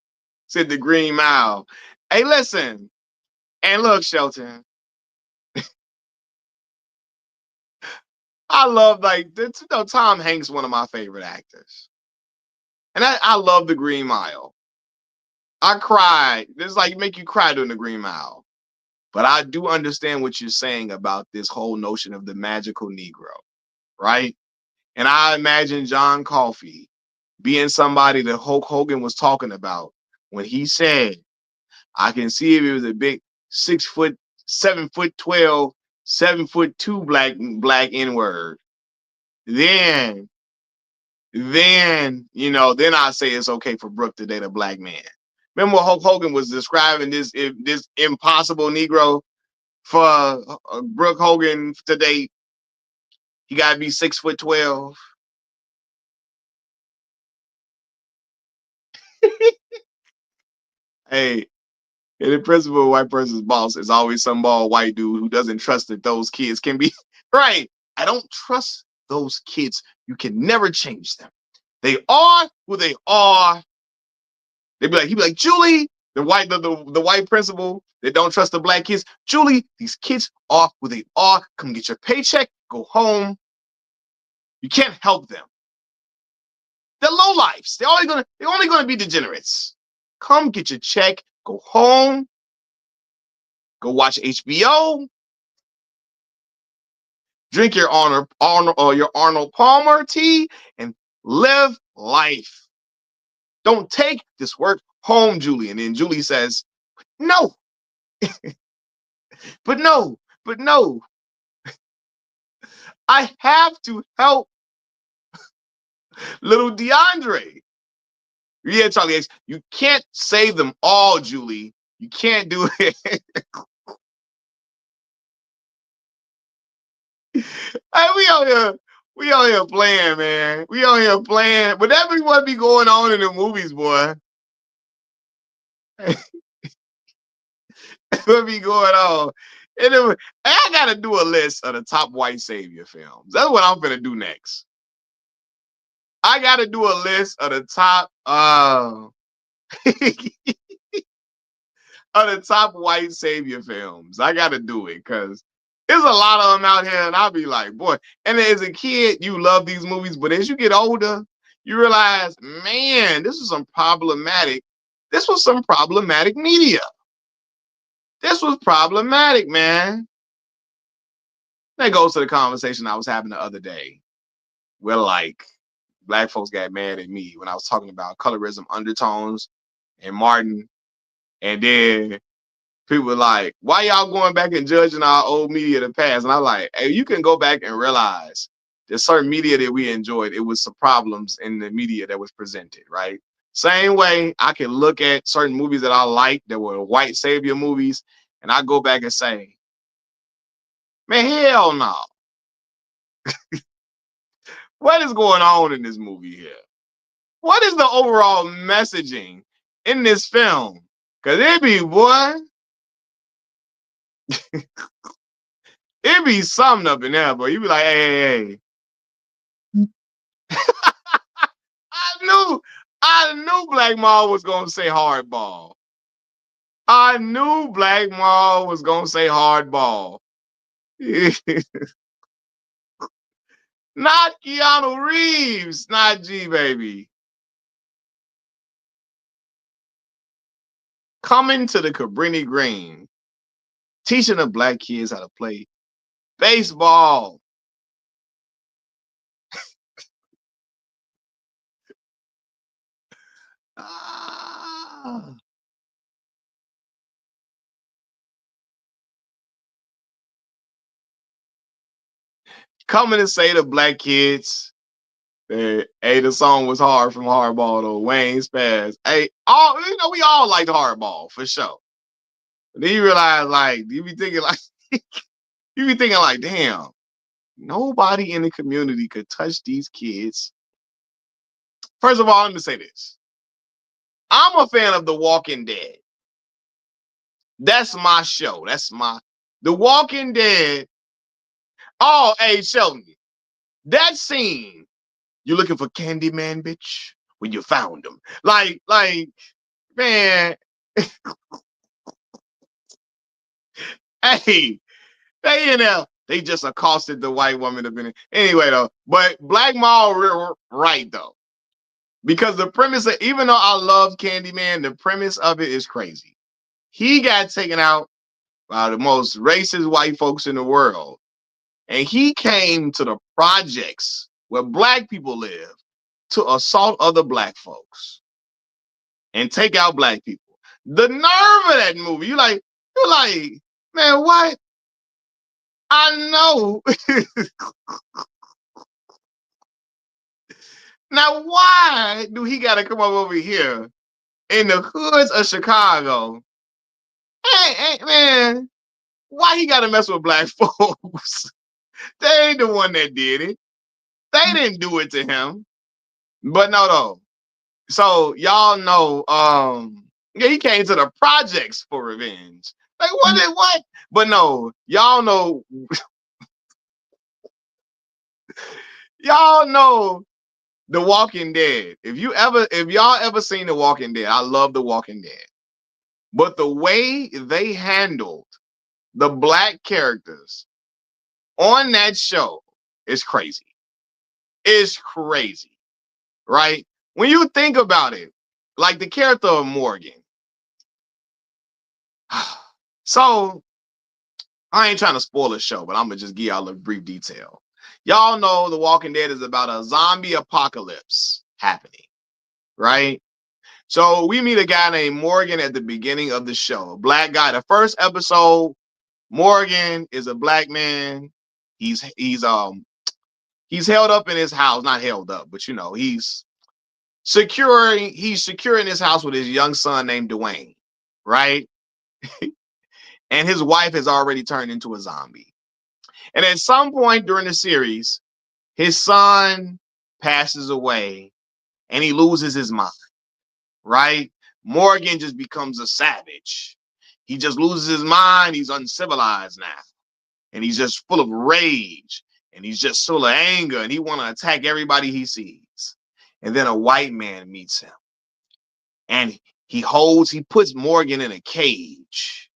said the Green Mile. Hey, listen, and look, Shelton, I love Tom Hanks, one of my favorite actors, and I love the Green Mile. I cried. This like make you cry during the Green Mile. But I do understand what you're saying about this whole notion of the magical Negro, right? And I imagine John Coffey being somebody that Hulk Hogan was talking about when he said, I can see if it was a big 6 foot, 7 foot 12, 7'2" black N-word. Then, then I say it's okay for Brooke to date a black man. Remember what Hulk Hogan was describing this impossible Negro for Brooke Hogan to date? He got to be 6'12". Hey, and the principal white person's boss is always some bald white dude who doesn't trust that those kids can be right. I don't trust those kids. You can never change them. They are who they are. He'd be like, Julie, the white principal that don't trust the black kids. Julie, these kids are who they are. Come get your paycheck, go home. You can't help them. They're low lives. They're only gonna be degenerates. Come get your check, go home, go watch HBO, drink your Arnold Palmer tea, and live life. Don't take this work home, Julie. And then Julie says, no, but no, but no. I have to help little DeAndre. Yeah, Charlie X, you can't save them all, Julie. You can't do it. Hey, we out here playing, man. We out here playing. But everyone be going on in the movies, boy. What be going on? I gotta do a list of the top white savior films. That's what I'm gonna do next. I gotta do a list of the top of the top white savior films. I gotta do it because there's a lot of them out here, and I'll be like, boy. And as a kid, you love these movies, but as you get older, you realize, man, this was some problematic. This was some problematic media. This was problematic, man. That goes to the conversation I was having the other day, where like black folks got mad at me when I was talking about colorism undertones and Martin, and then people were like, why y'all going back and judging our old media of the past? And I'm like, hey, you can go back and realize there's certain media that we enjoyed. It was some problems in the media that was presented, right? Same way I can look at certain movies that I like that were white savior movies, and I go back and say, man, hell no. What is going on in this movie here? What is the overall messaging in this film? Cause it be, boy, it be something up in there, boy. You be like, hey. I knew Black Maul was gonna say hardball. I knew Black Maul was gonna say hardball. Not Keanu Reeves, not G baby. Coming to the Cabrini Green, teaching the black kids how to play baseball. Ah. Coming to say to black kids, hey, the song was hard from Hardball though. Wayne's Pass. Hey, we all liked Hardball for sure. But then you realize, like, you be thinking like, damn, nobody in the community could touch these kids. First of all, let me say this. I'm a fan of The Walking Dead. That's my show. The Walking Dead. Oh, hey, Sheldon, that scene. You looking for Candyman, bitch? When you found him, like, man, hey, they in there. They just accosted the white woman. Anyway, though, but Black Maul right though, because the premise of, even though I love Candyman, the premise of it is crazy. He got taken out by the most racist white folks in the world, and he came to the projects where black people live to assault other black folks and take out black people. The nerve of that movie! You're like, man, what? I know. Now, why do he got to come up over here in the hoods of Chicago? Hey, man, why he got to mess with black folks? They ain't the one that did it. They didn't do it to him. But no. So y'all know, yeah, he came to the projects for revenge. Like, what? But no, y'all know, The Walking Dead. If y'all ever seen The Walking Dead, I love The Walking Dead. But the way they handled the black characters on that show is crazy. It's crazy, right? When you think about it, like the character of Morgan. So I ain't trying to spoil the show, but I'm gonna just give y'all a brief detail. Y'all know The Walking Dead is about a zombie apocalypse happening, right? So we meet a guy named Morgan at the beginning of the show. A black guy. The first episode, Morgan is a black man. He's held up in his house, not held up, but he's securing his house with his young son named Dwayne, right? And his wife has already turned into a zombie. And at some point during the series, his son passes away and he loses his mind, right? Morgan just becomes a savage. He just loses his mind. He's uncivilized now. And he's just full of rage. And he's just full of anger. And he want to attack everybody he sees. And then a white man meets him. And he puts Morgan in a cage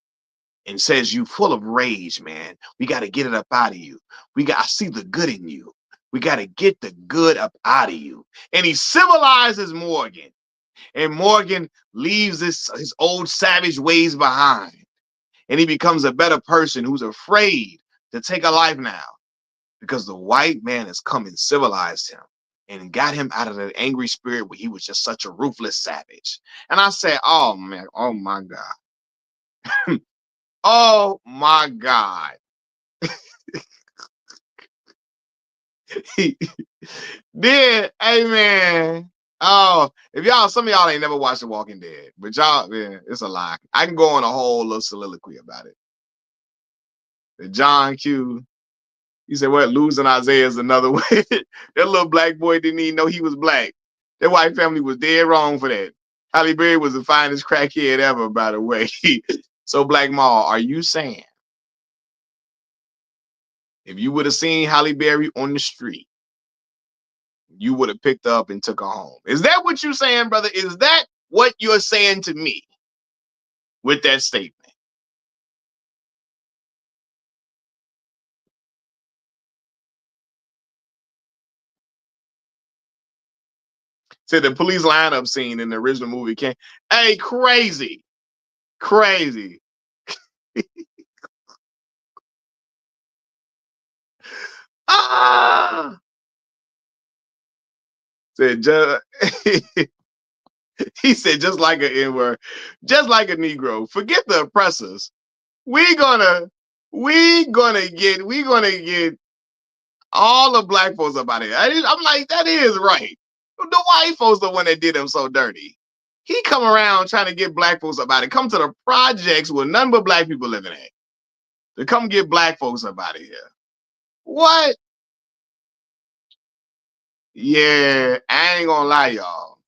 and says, "You full of rage, man. We got to get it up out of you. I see the good in you. We got to get the good up out of you." And he civilizes Morgan. And Morgan leaves his old savage ways behind. And he becomes a better person who's afraid to take a life now because the white man has come and civilized him and got him out of that angry spirit where he was just such a ruthless savage. And I said, oh, man, oh, my God. Oh, my God. Then, hey, man. Oh, some of y'all ain't never watched The Walking Dead, but y'all, man, it's a lie. I can go on a whole little soliloquy about it. The John Q. He said, "What? Losing Isaiah is another way." That little black boy didn't even know he was black. Their white family was dead wrong for that. Halle Berry was the finest crackhead ever, by the way. So, Black Maul, are you saying if you would have seen Halle Berry on the street, you would have picked her up and took her home? Is that what you're saying, brother? Is that what you're saying to me? with that statement. Said the police lineup scene in the original movie came. Hey, crazy. Crazy. Ah! Said just, he said just like an N-word, just like a Negro. Forget the oppressors. We gonna get all the black folks up out of here. I'm like, that is right. The white folks the one that did him so dirty. He come around trying to get black folks up out of it. Come to the projects with none but black people living in. To come get black folks up out of here. What? Yeah, I ain't gonna lie, y'all.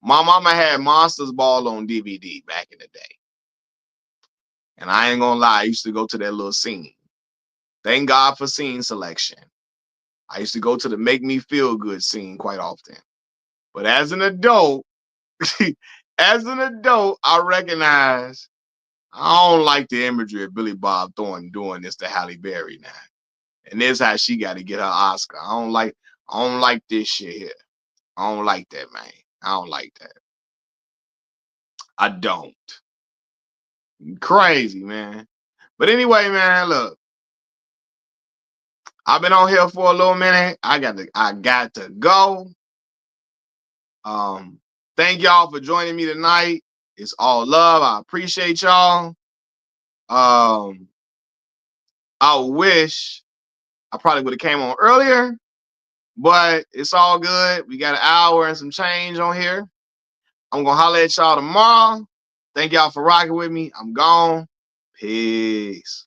My mama had Monsters Ball on DVD back in the day. And I ain't gonna lie, I used to go to that little scene. Thank God for scene selection. I used to go to the make me feel good scene quite often. But as an adult, I recognize I don't like the imagery of Billy Bob Thornton doing this to Halle Berry now. And this is how she got to get her Oscar. I don't like this shit here. I don't like that, man. I don't like that. I don't. Crazy, man. But anyway, man, look. I've been on here for a little minute. I got to go. Thank y'all for joining me tonight. It's all love. I appreciate y'all. I wish I probably would have came on earlier, but it's all good. We got an hour and some change on here. I'm gonna holler at y'all tomorrow. Thank y'all for rocking with me. I'm gone. Peace.